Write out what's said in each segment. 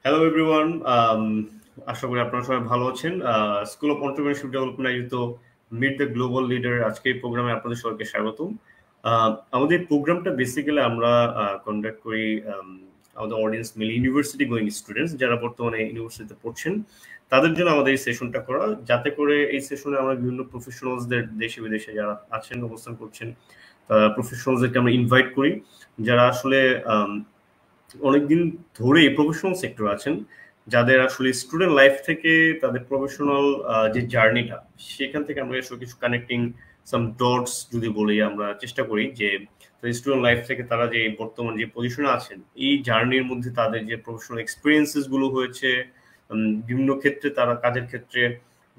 Hello everyone, আশা করি আপনারা সবাই ভালো আছেন। স্কুল অফ এন্টারপ্রেনারশিপ ডেভেলপমেন্ট আয়োজিত মিট দ্য গ্লোবাল লিডার আজকে এই প্রোগ্রামে আপনাদের সবাইকে স্বাগতম। আমাদের প্রোগ্রামটা বেসিক্যালি আমরা কন্ডাক্ট করি আমাদের অডিয়েন্স মিলে ইউনিভার্সিটি গোয়িং স্টুডেন্টস যারা বর্তমানে ইউনিভার্সিটিতে পড়ছেন তাদের জন্য আমাদের এই সেশনটা করা, যাতে করে এই সেশনে আমরা বিভিন্ন প্রফেশনালসদের দেশে বিদেশে যারা আছেন অবস্থান করছেন প্রফেশনালসদেরকে আমরা ইনভাইট করি, যারা আসলে অনেকদিন ধরে প্রফেশনাল সেক্টর আছেন, যাদের আসলে স্টুডেন্ট লাইফ থেকে তাদের প্রফেশনাল যে জার্নিটা সেখান থেকে আমরা আসলে কিছু কানেক্টিং সাম ডটস যদি বলি, আমরা চেষ্টা করি যে স্টুডেন্ট লাইফ থেকে তারা যে বর্তমান যে পজিশনে আছেন এই জার্নির মধ্যে তাদের যে প্রফেশনাল এক্সপিরিয়েন্সেস গুলো হয়েছে, বিভিন্ন ক্ষেত্রে তারা কাজের ক্ষেত্রে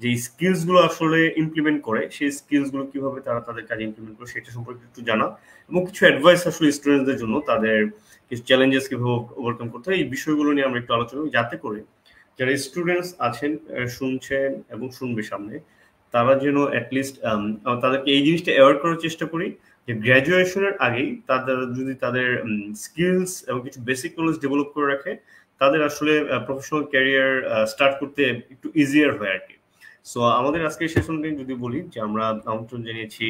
যে স্কিলস গুলো আসলে ইমপ্লিমেন্ট করে সেই স্কিলস গুলো কিভাবে তারা তাদের কাজে ইমপ্লিমেন্ট করে সেটা সম্পর্কে একটু জানা এবং কিছু অ্যাডভাইস আসলে স্টুডেন্টদের জন্য তাদের কিছু চ্যালেঞ্জেস কিভাবে ওভারকাম করতে হয় এই বিষয়গুলো নিয়ে আমরা একটু আলোচনা করি, যাতে করে যারা স্টুডেন্টস আছেন শুনছেন এবং শুনবে সামনে, তারা যেন অ্যাটলিস্ট তাদেরকে এই জিনিসটা অ্যাওয়ার করার চেষ্টা করি যে গ্র্যাজুয়েশনের আগেই তাদের যদি তাদের স্কিলস এবং কিছু বেসিক নলেজ ডেভেলপ করে রাখে, তাদের আসলে প্রফেশনাল ক্যারিয়ার স্টার্ট করতে একটু ইজিয়ার হয় আর কি। সো আমাদের আজকের সেশনটি যদি বলি যে আমরা আমন্ত্রণ জানিয়েছি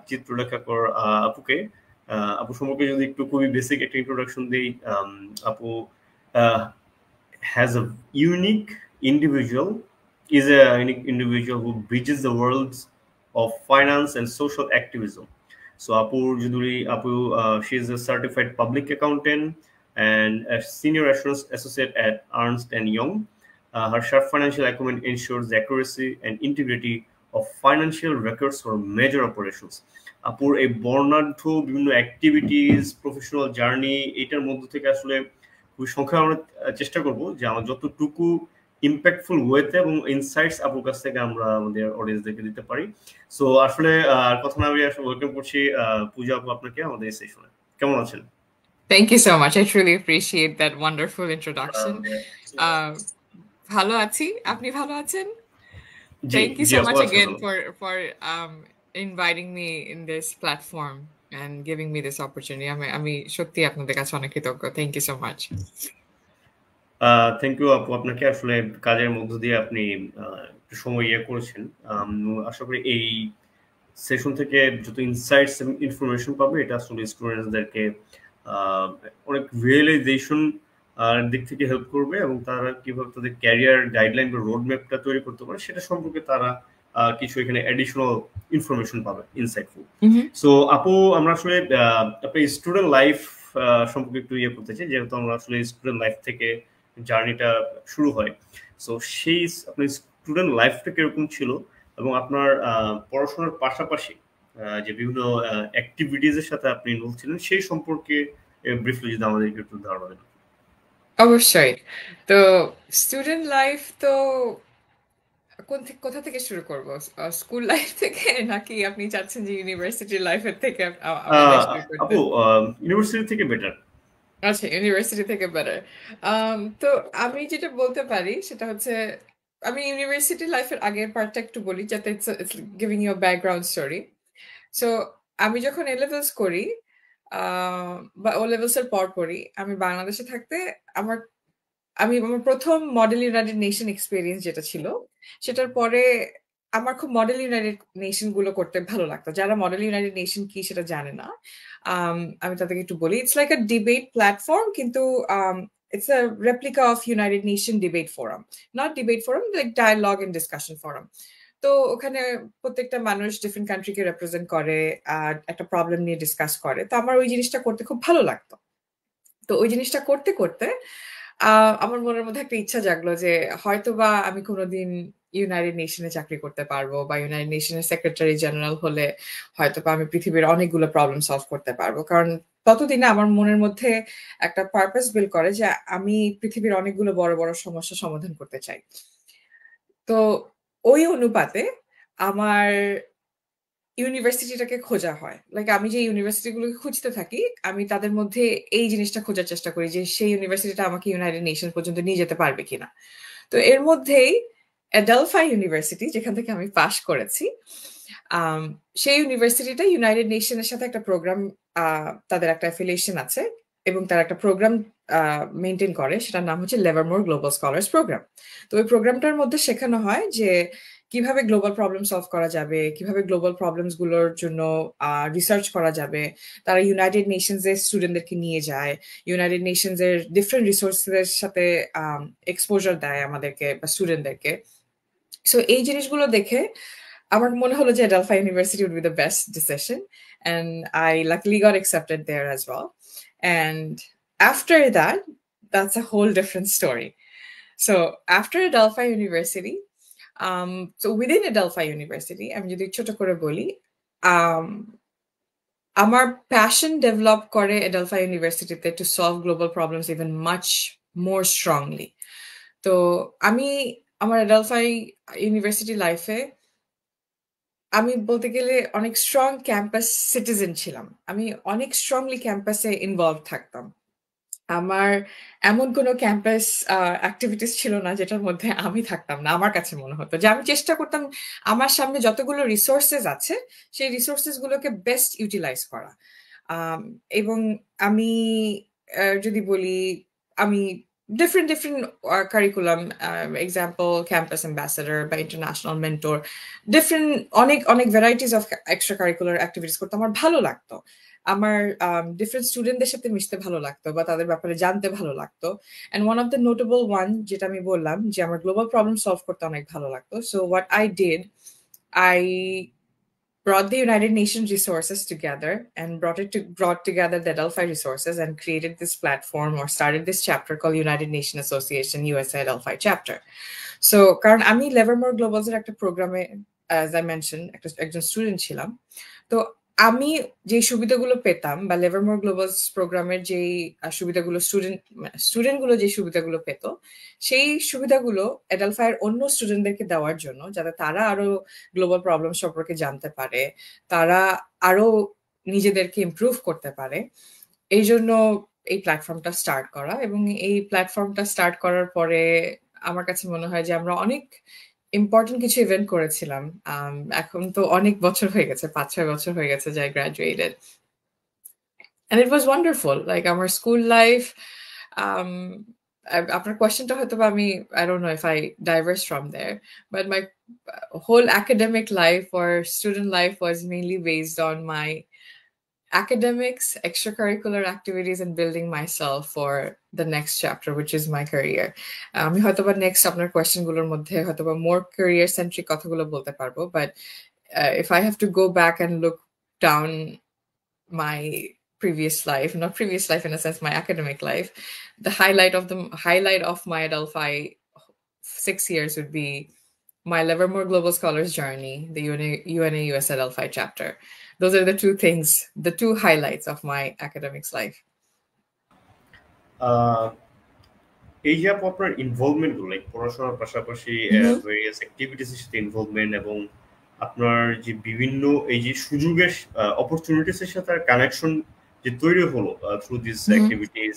চিত্রলেখাকর আপুকে। আপু সম্পর্কে যদি একটু খুবই বেসিক একটা ইন্ট্রোডাকশন দিই, আপু has a unique individual is a unique individual who bridges the worlds of finance and social activism. So Apu Juduri Apu, she is a certified public accountant and a senior assurance associate at Ernst and Young. Her sharp financial acumen ensures the accuracy and integrity of financial records for major operations. আপুর এই বর্ণাঢ্য বিভিন্ন activities professional journey এটার মধ্যে থেকে আসলে খুবই সংখ্যা আমরা চেষ্টা করব যে আমরা যতটুকু ইম্প্যাক্টফুল ওয়েতে এবং ইনসাইটস আপুর কাছ থেকে আমরা আমাদের অডিয়েন্সদেরকে দিতে পারি। সো আসলে কথা না বলে আসলে ওয়েলকাম করছি পূজা আপু আপনাকে আমাদের এই সেশনে। কেমন আছেন? Thank you so much. I truly appreciate that wonderful introduction. ভালো আছি, আপনি ভালো আছেন? Thank you so much again for inviting me in this platform and giving me this opportunity. আমি সত্যি আপনাদের কাছে অনেক কৃতজ্ঞ। Thank you so much. Thank you আপু, আপনাকে আসলে কাজের মধ্য দিয়ে আপনি একটু সময় করেছেন। আশা করি এই সেশন থেকে যত ইনসাইটস এবং ইনফরমেশন পাবে এটা আসলে স্টুডেন্টসদেরকে অনেক রিয়েলাইজেশন দিক থেকে হেল্প করবে এবং তারা কিভাবে তাদের ক্যারিয়ার গাইডলাইন বা রোড ম্যাপটা তৈরি করতে পারে সেটা সম্পর্কে তারা কিছু এখানে অ্যাডিশনাল ইনফরমেশন পাবে, ইনসাইটফুল। সো আপু, আমরা আসলে আপনার স্টুডেন্ট লাইফ সম্পর্কে একটু করতে চাই, যেহেতু আমরা আসলে স্টুডেন্ট লাইফ থেকে জার্নিটা শুরু হয়। সো সেই আপনার স্টুডেন্ট লাইফটা কিরকম ছিল এবং আপনার পড়াশোনার পাশাপাশি যে বিভিন্ন অ্যাক্টিভিটিজের সাথে আপনি ইনভলভ ছিলেন সেই সম্পর্কে ব্রিফলি যদি আমাদেরকে একটু ধারণা দেন। অবশ্যই। তো স্টুডেন্ট লাইফ তো কোথা থেকে শুরু করব? স্কুল লাইফ থেকে নাকি আপনি চাচ্ছেন যে ইউনিভার্সিটি লাইফের থেকে আমাদের শুরু করতে? আপু ইউনিভার্সিটি থেকে বেটার। আচ্ছা, ইউনিভার্সিটি থেকে বেটার। তো আমি যেটা বলতে পারি সেটা হচ্ছে আমি ইউনিভার্সিটি লাইফের আগের পার্টটা একটু বলি যাতে it's giving you a background story. So আমি যখন এ লেভেলস করি বা ও লেভেলস এর পর পরই আমি বাংলাদেশে থাকতে আমার প্রথম মডেল ইউনাইটেড নেশন এক্সপেরিয়েন্স যেটা ছিল সেটার পরে আমার খুব মডেল ইউনাইটেড নেশন গুলো করতে ভালো লাগতো। যারা মডেল ইউনাইটেড নেশন কি সেটা জানে না, আমি তাদেরকে একটু বলি। It's like a debate platform, কিন্তু it's a replica of United Nation debate forum. Not debate forum, like dialogue and discussion forum. তো ওখানে প্রত্যেকটা মানুষ ডিফারেন্ট কান্ট্রিকে রিপ্রেজেন্ট করে আর একটা প্রবলেম নিয়ে ডিসকাস করে। তো আমার ওই জিনিসটা করতে খুব ভালো লাগতো। তো ওই জিনিসটা করতে করতে আমার মনের মধ্যে একটা ইচ্ছা জাগলো যে হয়তোবা আমি কোনোদিন ইউনাইটেড নেশনে চাকরি করতে পারবো বা ইউনাইটেড নেশনের সেক্রেটারি জেনারেল হলে হয়তোবা আমি পৃথিবীর অনেকগুলো প্রবলেম সলভ করতে পারবো। কারণ ততদিনে আমার মনের মধ্যে একটা পারপাস বিল্ড করে যে আমি পৃথিবীর অনেকগুলো বড় বড় সমস্যা সমাধান করতে চাই। তো ওই অনুপাতে আমার ইউনিভার্সিটিটাকে খোঁজা হয়। লাইক আমি যে ইউনিভার্সিটিগুলোকে খুঁজতে থাকি, আমি তাদের মধ্যে এই জিনিসটা খোঁজার চেষ্টা করি যে সেই ইউনিভার্সিটিটা আমাকে ইউনাইটেড নেশন পর্যন্ত নিয়ে যেতে পারবে কিনা। তো এর মধ্যেই অ্যাডেলফাই ইউনিভার্সিটি, যেখান থেকে আমি পাশ করেছি, সেই ইউনাইটেড নেশনের সাথে একটা প্রোগ্রাম, তাদের একটা অ্যাফিলিয়েশন আছে এবং তারা একটা প্রোগ্রাম মেনটেন করে, সেটার নাম হচ্ছে লেভারমোর গ্লোবাল স্কলার্স প্রোগ্রাম। তো ওই প্রোগ্রামটার মধ্যে শেখানো হয় যে কিভাবে গ্লোবাল প্রবলেম সলভ করা যাবে, কিভাবে গ্লোবাল প্রবলেমস গুলোর জন্য রিসার্চ করা যাবে। তারা ইউনাইটেড নেশনস এর স্টুডেন্টদেরকে নিয়ে যায়, ইউনাইটেড নেশনস এর ডিফারেন্ট রিসোর্সের সাথে এক্সপোজার দেয় আমাদেরকে বা স্টুডেন্টদেরকে। সো এই জিনিসগুলো দেখে আমার মনে হলো যে Adelphi University would be the best decision, and I luckily got accepted there as well. And after that, that's a whole different story. So after Adelphi University, so within Adelphi University, আমি যদি ছোট করে বলি, আমার passion develop করে Adelphi University তে to solve global problems even much more strongly. তো আমি আমার Adelphi University লাইফে আমি বলতে গেলে অনেক স্ট্রং ক্যাম্পাস সিটিজেন ছিলাম। আমি অনেক স্ট্রংলি ক্যাম্পাসে ইনভলভ থাকতাম। আমার এমন কোনো ক্যাম্পাস অ্যাক্টিভিটিস ছিল না যেটার মধ্যে আমি থাকতাম না। আমার কাছে মনে হতো যে আমি চেষ্টা করতাম আমার সামনে যতগুলো রিসোর্সেস আছে সেই রিসোর্সেস গুলোকে বেস্ট ইউটিলাইজ করা। এবং আমি যদি বলি, আমি different curriculum, example campus ambassador বা international mentor, different অনেক varieties of extracurricular activities করতে আমার ভালো লাগতো। আমার ডিফারেন্ট স্টুডেন্টদের সাথে মিশতে ভালো লাগতো বা তাদের ব্যাপারে জানতে ভালো লাগতো। and one of the notable one যেটা আমি বললাম যে আমার গ্লোবাল প্রবলেম সলভ করতে অনেক ভালো লাগতো। so what I did, I brought the United Nations resources together and brought together the Adelphi resources and created this platform or started this chapter called United Nations Association USA Adelphi chapter. So কারণ আমি Livermore Globals এর একটা প্রোগ্রামে, as I mentioned, একজন student ছিলাম। তো আমি যে সুবিধাগুলো পেতাম বা Livermore Globals প্রোগ্রামের যে সুবিধাগুলো স্টুডেন্টগুলো যে সুবিধাগুলো পেত, সেই সুবিধাগুলো Adelphi এর অন্য স্টুডেন্টদেরকে দেওয়ার জন্য, যাতে তারা আরো গ্লোবাল প্রবলেম সম্পর্কে জানতে পারে, তারা আরো নিজেদেরকে ইমপ্রুভ করতে পারে, এই জন্য এই প্ল্যাটফর্মটা স্টার্ট করা। এবং এই প্ল্যাটফর্মটা স্টার্ট করার পরে আমার কাছে মনে হয় যে আমরা অনেক ইম্পর্টেন্ট কিছু ইভেন্ট করেছিলাম। এখন তো অনেক বছর হয়ে গেছে, 5-6 বছর হয়ে গেছে যে I graduated, and it was wonderful. Like আমার স্কুল লাইফ, আপনার কোয়েশ্চেনটা হয়তো আমি I don't know if I diverge from there, but my whole academic life or student life was mainly based on my academics, extracurricular activities, and building myself for the next chapter, which is my career. আমি হয়তোবা next আপনার question গুলোর মধ্যে হয়তোবা more career centric কথাগুলো বলতে পারবো, but if I have to go back and look down my previous life, not previous life in a sense, my academic life, the highlight of my Adelphi 6 years would be my Livermore Global Scholars Journey, the UNA US Adelphi chapter. Those are the two things, the two highlights of my academics life. এই যে আপনার involvement গুলো, like পড়াশোনার পাশাপাশি various activities এর সাথে involvement এবং আপনার যে বিভিন্ন এই যে সুযোগের অপরচুনিটিস এর সাথে কানেকশন যে তৈরি হলো through this activities,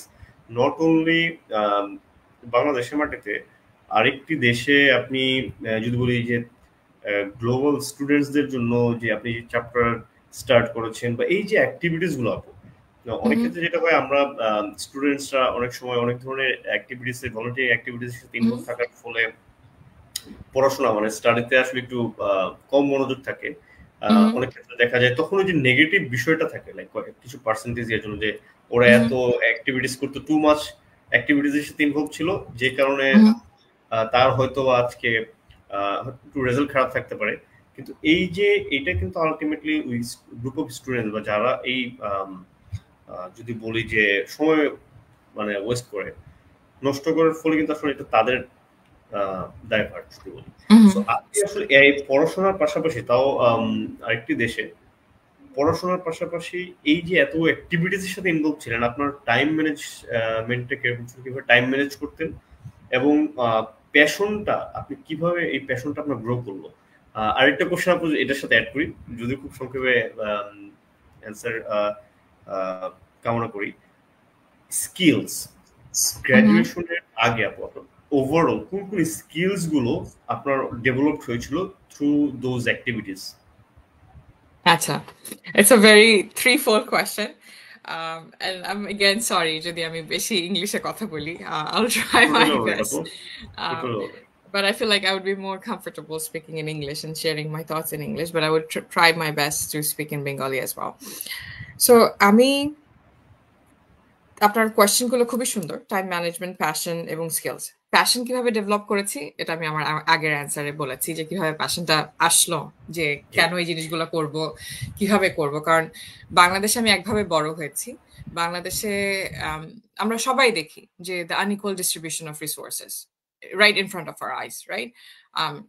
not only বাংলাদেশের মাটিতে, আরেকটি দেশে আপনি যদি বলি যে গ্লোবাল স্টুডেন্টসদের জন্য যে আপনি যে চ্যাপ্টার স্টার্ট করেছেন বা এই যে অ্যাক্টিভিটিস গুলো, অনেক ক্ষেত্রে যেটা হয় আমরা স্টুডেন্টসরা অনেক সময় অনেক ধরনের অ্যাক্টিভিটিস, ভলান্টিয়ার অ্যাক্টিভিটিস এর সাথে ইনভলভ থাকার ফলে পড়াশোনা মানে স্টাডিতে আসলে একটু কম মনোযোগ থাকে। অনেক ক্ষেত্রে দেখা যায় তখন ওই যে নেগেটিভ বিষয়টা থাকে, লাইক কিছু পার্সেন্টেজ এর জন্য যে ওরা এত অ্যাক্টিভিটিস করতো, টু মাচ অ্যাক্টিভিটিস এর সাথে ইনভলভ ছিল, যে কারণে তার হয়তো আজকে একটু রেজাল্ট খারাপ থাকতে পারে। কিন্তু এই যে এটা কিন্তু আলটিমেটলি ওই গ্রুপ অফ স্টুডেন্ট বা যারা এই যদি বলি যে সময় মানে ওয়েস্ট করে, নষ্ট করার ফলে কিন্তু আসলে এটা তাদের দায়ভার যদি বলি। সো আপনি আসলে এই পড়াশোনার পাশাপাশি, তাও আরেকটি দেশে পড়াশোনার পাশাপাশি এই যে এত অ্যাক্টিভিটিস এর সাথে ইনভলভ ছিলেন, আপনার টাইম ম্যানেজমেন্টটা কিরকম ছিল, কিভাবে টাইম ম্যানেজ করতেন এবং প্যাশনটা আপনি কিভাবে এই প্যাশনটা আপনার গ্রো করলো? আরেকটা কোশ্চেন আপনি এটার সাথে অ্যাড করি, যদি খুব সংক্ষেপে অ্যান্সার কামনা করি। স্কিলস গ্র্যাজুয়েশনের আগে আপনার ওভারঅল কোন কোন স্কিলস গুলো আপনার ডেভেলপ হয়েছিল থ্রু দোজ অ্যাক্টিভিটিস? আচ্ছা, it's a very threefold question. And I'm again sorry যদি আমি বেশি ইংলিশে কথা বলি. I'll try my totally alright best. আপু, Um, totally alright. but I feel like I would be more comfortable speaking in English and sharing my thoughts in English, but I would try my best to speak in Bengali as well. So আমি আপনার কোয়েশ্চেনগুলো খুবই সুন্দর, time management, passion এবং skills. Passion কিভাবে develop করেছি এটা আমি আমার আগের অ্যান্সারে বলেছি যে কিভাবে প্যাশনটা আসলো, যে কেন এই জিনিসগুলো করব, কিভাবে করব। কারণ বাংলাদেশে আমি একভাবে বড় হয়েছি। বাংলাদেশে আমরা সবাই দেখি যে the unequal distribution of resources right in front of our eyes, right?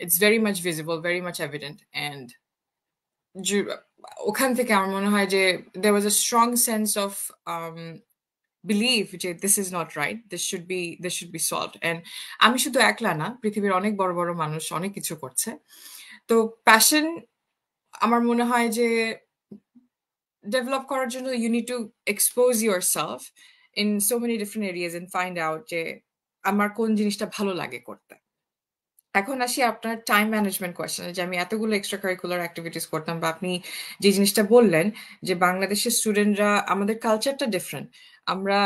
It's very much visible, very much evident, and ওখান থেকে আমার মনে হয় যে there was a strong sense of believe যে this is not right, this should be solved. And আমি শুধু একলা না, পৃথিবীর অনেক বড় বড় মানুষ অনেক কিছু করছে। তো প্যাশন আমার মনে হয় যে ডেভেলপ করার জন্য you need to expose yourself in so many different areas and find out যে আমার কোন জিনিসটা ভালো লাগে করতে। এখন আসি আপনার টাইম ম্যানেজমেন্ট কোয়েশ্চেনে, যে আমি এতগুলো এক্সট্রা কারিকুলার অ্যাক্টিভিটিস করতাম, বা আপনি যে জিনিসটা বললেন যে বাংলাদেশের স্টুডেন্টরা, আমাদের কালচারটা ডিফারেন্ট, আমরা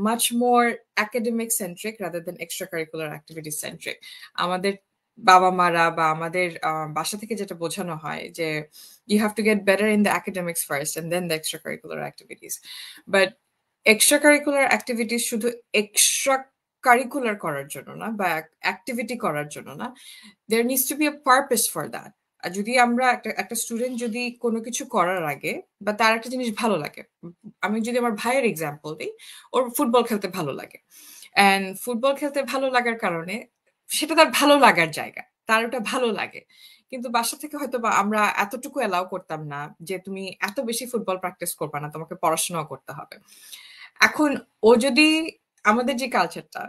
much more academic centric rather than extra curricular activities centric. আমাদের বাবা মারা বা আমাদের বাসা থেকে যেটা বোঝানো হয় যে you have to get better in the academics first and then the extra curricular activities. But extra curricular activities শুধু এক্সট্রা কারিকুলার করার জন্য না, বা অ্যাক্টিভিটি করার জন্য না, there needs to be a purpose for that. আর যদি আমরা একটা স্টুডেন্ট যদি কোনো কিছু করার আগে, বা তার একটা জিনিস ভালো লাগে, আমি যদি আমার ভাইয়ের এক্সাম্পল দিই, ওর ফুটবল খেলতে ভালো লাগে, অ্যান্ড ফুটবল খেলতে ভালো লাগার কারণে সেটা তার ভালো লাগার জায়গা, তার ওটা ভালো লাগে। কিন্তু বাসা থেকে হয়তো বা আমরা এতটুকু অ্যালাউ করতাম না যে তুমি এত বেশি ফুটবল প্র্যাকটিস করবা না, তোমাকে পড়াশোনাও করতে হবে। এখন ও যদি আমাদের যে কালচারটা,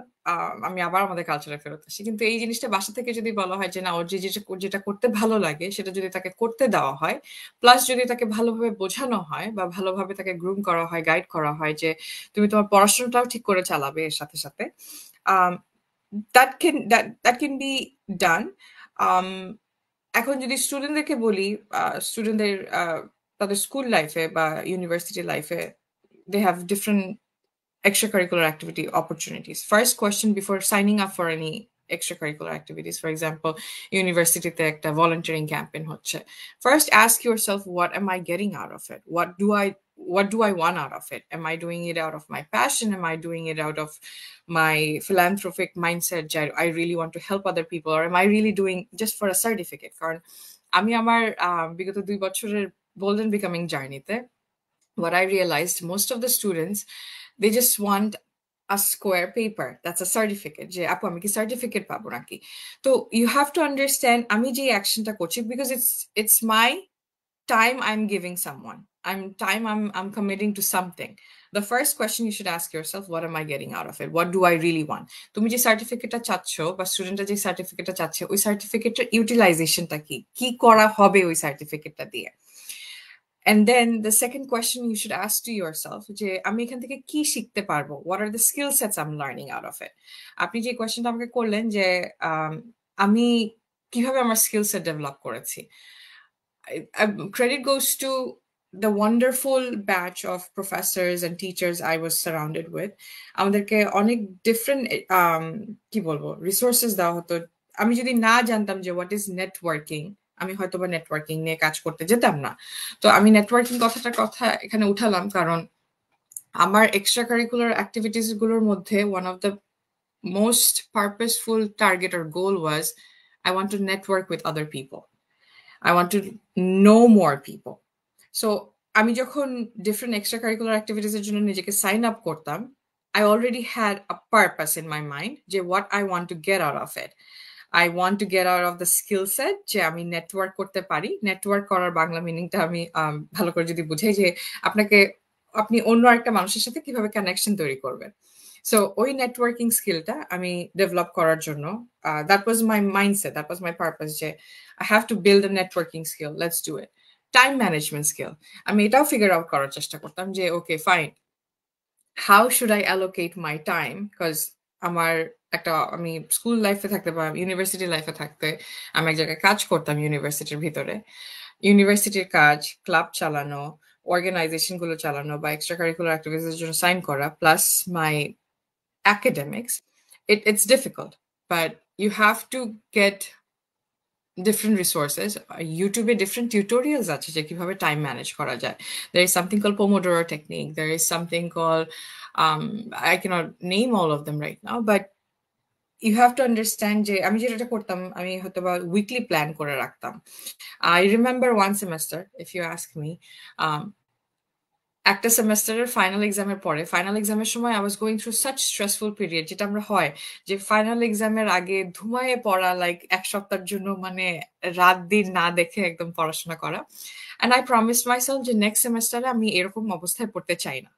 আমি আবার আমাদের কালচারে ফেরত আসি, কিন্তু এই জিনিসটা বাসা থেকে যদি বলা হয় যে না, ওর যেটা করতে ভালো লাগে সেটা যদি তাকে করতে দেওয়া হয়, প্লাস যদি তাকে ভালোভাবে বোঝানো হয় বা ভালোভাবে তাকে গ্রুম করা হয়, গাইড করা হয় যে তুমি তোমার পড়াশোনাটাও ঠিক করে চালাবে এর সাথে সাথে, that can be done. এখন যদি স্টুডেন্টদেরকে বলি, স্টুডেন্টদের তাদের স্কুল লাইফে বা ইউনিভার্সিটি লাইফে they have different extracurricular activity opportunities. First question before signing up for any extracurricular activities, for example, university te ekta volunteering campaign hocche. First ask yourself, what am I getting out of it? What do I want out of it? Am I doing it out of my passion? Am I doing it out of my philanthropic mindset? I really want to help other people, or am I really doing just for a certificate? কারণ আমি আমার বিগত 2 বছরের Bolden Becoming journey তে what I realized, most of the students, they just want a square paper. That's a certificate. যে আপু আমি কি সার্টিফিকেট পাবো নাকি? তো you have to understand আমি যে অ্যাকশনটা করছি, because it's my time I'm giving someone. I'm committing to something. The first question you should ask yourself, what am I getting out of it? What do I really want? তুমি যে সার্টিফিকেটটা চাচ্ছ, বা স্টুডেন্টরা যে সার্টিফিকেটটা চাচ্ছে, ওই সার্টিফিকেটের ইউটিলাইজেশনটা কি, কি করা হবে ওই সার্টিফিকেটটা দিয়ে? And then the second question you should ask to yourself, যে আমি এখান থেকে কি শিখতে পারবো? What are the skill sets I'm learning out of it? আপনি যে কোয়েশ্চেনটা আমাকে করলেন যে আমি কিভাবে আমার স্কিল সেট ডেভেলপ করেছি, credit goes to the wonderful batch of professors and teachers I was surrounded with. আমাদেরকে অনেক ডিফারেন্ট কি বলবো রিসোর্সেস দেওয়া হতো। আমি যদি না জানতাম যে হোয়াট ইজ নেটওয়ার্কিং, আমি হয়তো বা নেটওয়ার্কিং নিয়ে কাজ করতে যেতাম না। তো আমি নেটওয়ার্কিং কথা এখানে উঠালাম কারণ আমার এক্সট্রা কারিকুলার অ্যাক্টিভিটিস গুলোর মধ্যে one of the most purposeful target or goal was I want to network with other people. I want to know more people. So আমি যখন different extracurricular activities এর জন্য নিজেকে sign up করতাম, I already had a purpose in my mind যে what I want to get out of it. I want to get out of the skill set যে আমি network করতে পারি। Network করার বাংলা মিনিংটা আমি ভালো করে যদি বুঝাই যে আপনি অন্য একটা মানুষের সাথে কিভাবে কানেকশন তৈরি করবেন। সো ওই নেটওয়ার্কিং স্কিলটা আমি ডেভেলপ করার জন্য that was my mindset, that was my purpose যে I have to build a networking skill. Let's do it. Time management skill. আমি এটাও ফিগার আউট করার চেষ্টা করতাম যে okay fine, how should I allocate my time? Because আমি school লাইফে থাকতে বা ইউনিভার্সিটি লাইফে থাকতে আমি এক জায়গায় কাজ করতাম ইউনিভার্সিটির ভিতরে। ইউনিভার্সিটির কাজ, ক্লাব চালানো, অর্গানাইজেশন গুলো চালানো বা এক্সট্রা কারিকুলার অ্যাক্টিভিটিস এর জন্য সাইন করা plus my academics, it's difficult, but you have to get different resources. YouTube different tutorials আছে যে কিভাবে time manage করা যায়. There is something called Pomodoro technique. There is something called I cannot name all of them right now, but you have to understand যে আমি যেটা করতাম আমি হয়তো বা weekly plan করে রাখতাম. I remember one semester, if you ask me, একটা সেমেস্টারের ফাইনাল এক্সামের পরে ফাইনাল এক্সামের সময় I was going through such stressful period যেটা আমরা হয় যে ফাইনাল এক্সামের আগে ধুমায়ে পড়া লাইক এক সপ্তাহের জন্য মানে রাত দিন না দেখে একদম পড়াশোনা করা অ্যান্ড আই প্রমিস মাইসেলফ যে নেক্সট সেমেস্টারে আমি এরকম অবস্থায় পড়তে চাই না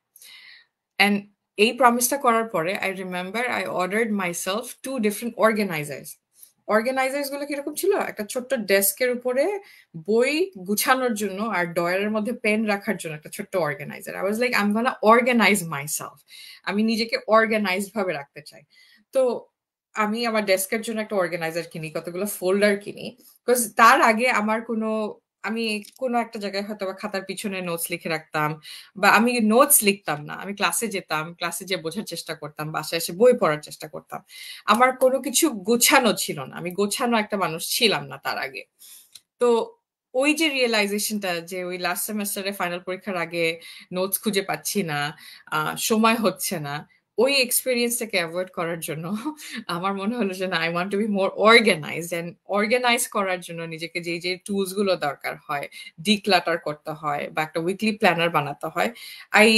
অ্যান্ড এই প্রমিসটা করার পরে I remember I ordered myself 2 different organisers গুলো কিরকম ছিল একটা ছোট্ট ডেস্কের উপরে বই গুছানোর জন্য আর ডয়ারের মধ্যে পেন রাখার জন্য একটা ছোট্ট organiser I was like I am gonna organise myself আমি নিজেকে অর্গানাইজড ভাবে রাখতে চাই তো আমি আমার ডেস্কের জন্য একটা অর্গানাইজার কিনি কতগুলো ফোল্ডার কিনি বিকজ তার আগে আমার আমি কোনো একটা জায়গায় হয়তো বা খাতার পিছনে নোটস লিখে রাখতাম বা আমি নোটস লিখতাম না আমি ক্লাসে যেতাম ক্লাসে যে বোঝার চেষ্টা করতাম বাসায় এসে বই পড়ার চেষ্টা করতাম আমার কোনো কিছু গোছানো ছিল না আমি গোছানো একটা মানুষ ছিলাম না তার আগে তো ওই যে রিয়েলাইজেশনটা যে ওই লাস্ট সেমেস্টারে ফাইনাল পরীক্ষার আগে নোটস খুঁজে পাচ্ছি না সময় হচ্ছে না ওই এক্সপেরিয়েন্সটাকে অ্যাভয়েড করার জন্য আমার মনে হলো যে না I want to be more organised and organise করার জন্য নিজেকে যে টুলস গুলো দরকার হয় ডিক্লাটার করতে হয় বা একটা উইকলি প্ল্যানার বানাতে হয় I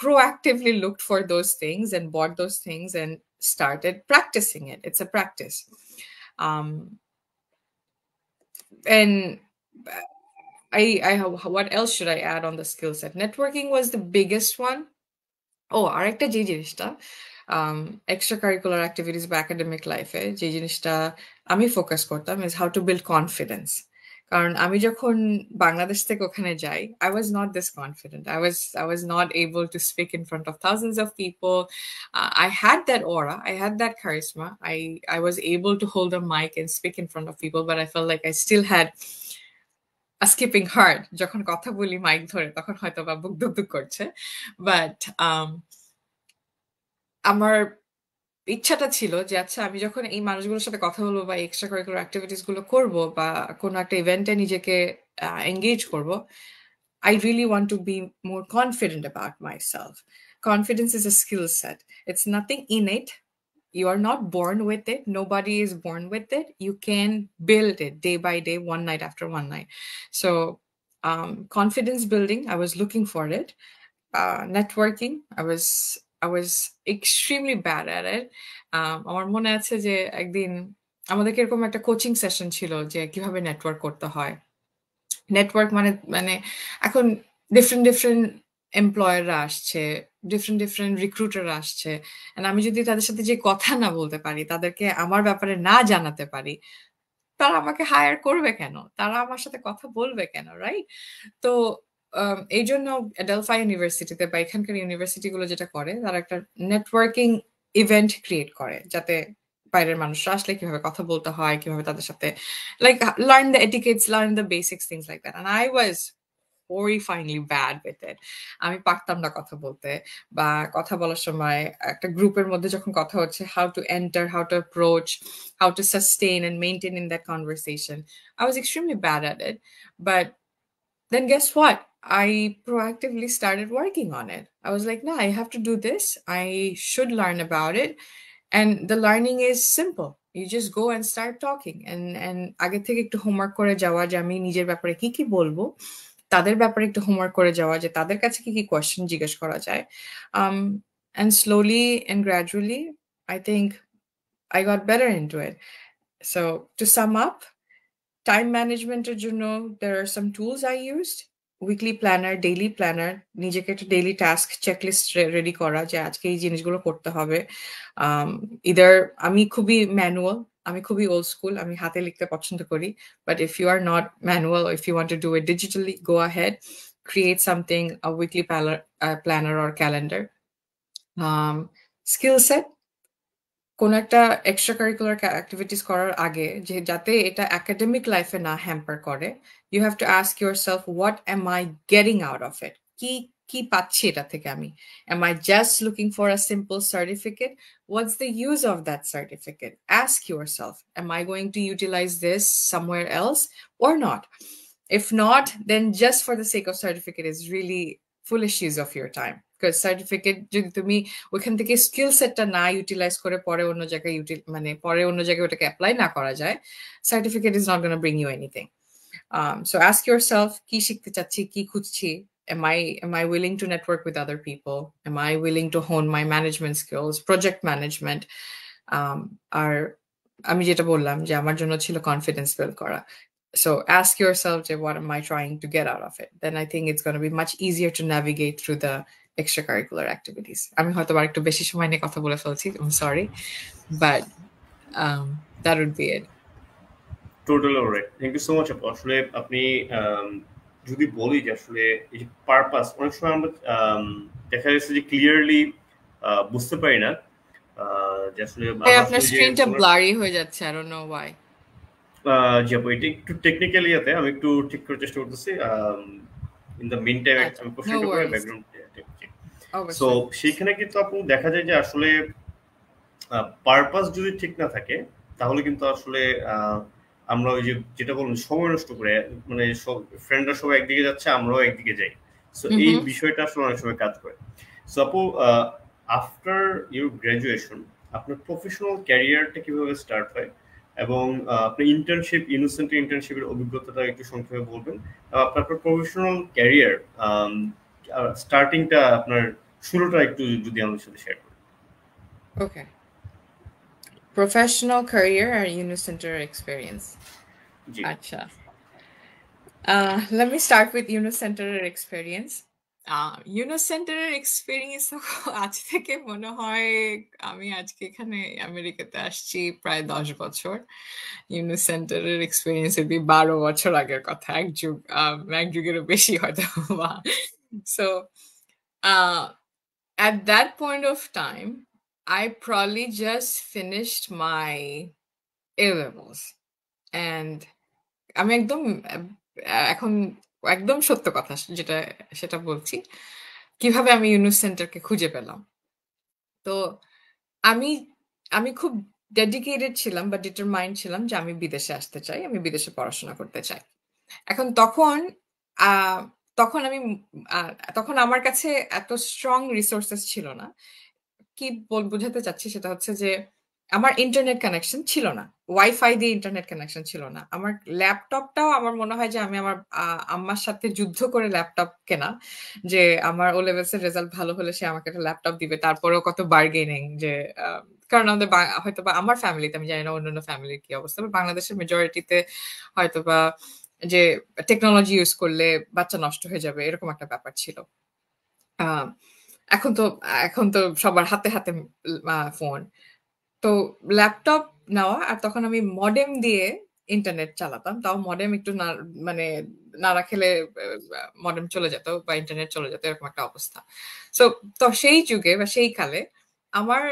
proactively looked for those things and bought those things and started practicing it. It's a practice. And what else should I add on the skill set? Networking was the biggest one. আরেকটা যে জিনিসটা extra curricular activities বা academic লাইফে যে জিনিসটা আমি focus করতাম is how to build confidence কারণ আমি যখন বাংলাদেশ থেকে ওখানে যাই I was not this confident. I was not able to speak in front of thousands of people. I had that aura, I had that charisma. I was able to hold a mic and speak in front of people, but I felt like I still had a skipping heart. যখন কথা বলি mic ধরে তখন হয়তো বা বুক দুক করছে but আমার ইচ্ছাটা ছিল যে আচ্ছা আমি যখন এই মানুষগুলোর সাথে কথা বলবো বা এক্সট্রা কারিকুলার অ্যাক্টিভিটিস গুলো করবো বা কোনো একটা ইভেন্টে নিজেকে এঙ্গেজ করবো I really want to be more confident about myself. Confidence is a skill set. It's nothing innate. You are not born with it. Nobody is born with it. You can build it day by day, one night after one night. So confidence building, I was looking for it. Networking, I was extremely bad at it. আমার মনে আছে যে একদিন আমাদেরকে এরকম একটা coaching session ছিল যে কিভাবে নেটওয়ার্ক করতে হয় নেটওয়ার্ক মানে এখন ডিফারেন্ট এমপ্লয়াররা আসছে ডিফারেন্ট রিক্রুটাররা আসছে এন্ড আমি যদি তাদের সাথে যে কথা না বলতে পারি তাদেরকে আমার ব্যাপারে না জানাতে পারি তারা আমাকে হায়ার করবে কেন তারা আমার সাথে কথা বলবে কেন রাইট তো এই জন্য ডেলফা ইউনিভার্সিটিতে বা এখানকার ইউনিভার্সিটি গুলো যেটা করে তারা একটা নেটওয়ার্কিং ইভেন্ট ক্রিয়েট করে যাতে বাইরের মানুষরা আসলে কিভাবে কথা বলতে হয় কিভাবে তাদের সাথে like learn the etiquettes learn the basics things like that and I was horrifyingly bad with it. আমি পারতাম না কথা বলতে বা কথা বলার সময় একটা গ্রুপের মধ্যে যখন কথা হচ্ছে how to enter, how to approach, how to sustain and maintain in that conversation. I was extremely bad at it. But then guess what? I proactively started working on it. I was like, no, I have to do this. I should learn about it. And the learning is simple. You just go and start talking. And আগে থেকে একটু homework করে যাওয়া যে আমি নিজের ব্যাপারে কি বলবো তাদের ব্যাপারে একটু হোমওয়ার্ক করে যাওয়া যে তাদের কাছে কি কোয়েশ্চেন জিজ্ঞেস করা যায় and slowly and gradually I think I got better into it. So to sum up, time management এর জন্য there are some tools I used. Weekly planner, daily planner, নিজেকে একটা daily task checklist ready করা যে আজকে এই জিনিসগুলো করতে হবে either আমি খুবই manual আমি খুবই old school আমি হাতে লিখতে পছন্দ করি but if you are not manual or if you want to do it digitally go ahead create something a weekly planner or calendar. Skill set কোন একটা এক্সট্রা কারিকুলার অ্যাক্টিভিটিস করার আগে যে যাতে এটা একাডেমিক লাইফে না হ্যাম্পার করে you have to ask yourself what am I getting out of it কি কি পাচ্ছি এটা থেকে আমি? Am I just looking for a simple certificate? What's the use of that certificate? Ask yourself, am I going to utilize this somewhere else or not? If not, then just for the sake of certificate is really foolish use of your time. Because certificate যদি তুমি ওইখান থেকে skill সেটটা না utilise করে পরে অন্য জায়গায় মানে পরে অন্য জায়গায় ওটাকে অ্যাপ্লাই না করা যায়, certificate is not gonna bring you anything. So ask yourself, কি শিখতে চাচ্ছি, কি খুঁজছি? Am I willing to network with other people? Am I willing to hone my management skills, project management? আর আমি যেটা বললাম যে আমার জন্য ছিল কনফিডেন্স বিল্ড করা। So ask yourself, what am I trying to get out of it? Then I think it's going to be much easier to navigate through the extracurricular activities. আমি হয়তো একটু বেশি সময় নিয়ে কথা বলে ফেলছি, I'm sorry, but that would be it. Totally alright, thank you so much আপু। আসলে আপনি যদি বলি যে আসলে এই যে পারপাস, অনেক সময় আমরা দেখা যাচ্ছে যে ক্লিয়ারলি বুঝতে পারি না যে আসলে আপনার স্ক্রিনটা ব্লারি হয়ে যাচ্ছে, I don't know why. জি আপু, এটা একটু টেকনিক্যালি ইয়াতে আমি একটু ঠিক করার চেষ্টা করতেছি। ইন দ্য মিন টাইম আমি প্রশ্নটা করে ব্যাকগ্রাউন্ড। সো সেইখানে কিন্তু আপু দেখা যায় যে আসলে পারপাস যদি ঠিক না থাকে তাহলে কিন্তু আসলে আমরা ওই যে যেটা বলুন সময় নষ্ট করে, মানে সব ফ্রেন্ডরা সবাই একদিকে যাচ্ছে আমরাও একদিকে যাই। সো এই বিষয়টা আসলে অনেক সময় কাজ করে। সো আপু, আফটার ইউর গ্রাজুয়েশন আপনার প্রফেশনাল ক্যারিয়ারটা কিভাবে স্টার্ট হয় এবং আপনার ইন্টার্নশিপ, ইনোসেন্টের ইন্টার্নশিপের অভিজ্ঞতাটা একটু সংক্ষেপে বলবেন। আপনার প্রফেশনাল ক্যারিয়ার স্টার্টিংটা, আপনার শুরুটা একটু যদি আমাদের সাথে শেয়ার করেন। ওকে, professional career or Unicenter experience? Acha. Let me start with Unicenter experience. Unicenter experience আজ থেকে মনে হয় আমি আজকে এখানে আমেরিকাতে আসছি প্রায় 10 বছর। ইউনিসেন্টারের এক্সপিরিয়েন্স এটি 12 বছর আগের কথা, এক যুগেরও বেশি হয়তো। So at that point of time I probably just finished my A-levels and আমি এখন একদম সত্য কথা সেটা বলছি, কিভাবে আমি ইউনিসেন্টারকে খুঁজে পেলাম। তো আমি খুব ডেডিকেটেড ছিলাম বা ডিটারমাইন্ড ছিলাম যে আমি বিদেশে আসতে চাই, আমি বিদেশে পড়াশোনা করতে চাই। এখন তখন আমার কাছে এত স্ট্রং রিসোর্সেস ছিল না। কি বোঝাতে চাচ্ছি সেটা হচ্ছে যে আমার ইন্টারনেট কানেকশন ছিল না, ওয়াইফাই দিয়ে ইন্টারনেট কানেকশন ছিল না। আমার ল্যাপটপটাও আমার মনে হয় যে আমি আমার আম্মার সাথে যুদ্ধ করে ল্যাপটপ কেনা, যে আমার ও লেভেলস এর রেজাল্ট ভালো হলে সে আমাকে একটা ল্যাপটপ দিবে। তারপরেও কত বার্গেনিং, যে কারণ আমাদের হয়তো বা আমার ফ্যামিলিতে, আমি জানি না অন্যান্য ফ্যামিলির কি অবস্থা, বাংলাদেশের মেজরিটিতে হয়তো বা যে টেকনোলজি ইউজ করলে বাচ্চা নষ্ট হয়ে যাবে এরকম একটা ব্যাপার ছিল। এখন তো সবার হাতে হাতে ফোন, তো ল্যাপটপ নেওয়া, আর তখন আমি মডেম দিয়ে ইন্টারনেট চালাতাম। তাও মডেম একটু মানে নাড়া খেলে মডেম চলে যেত বা ইন্টারনেট চলে যেত, এরকম একটা অবস্থা। তো সেই যুগে বা সেই কালে আমার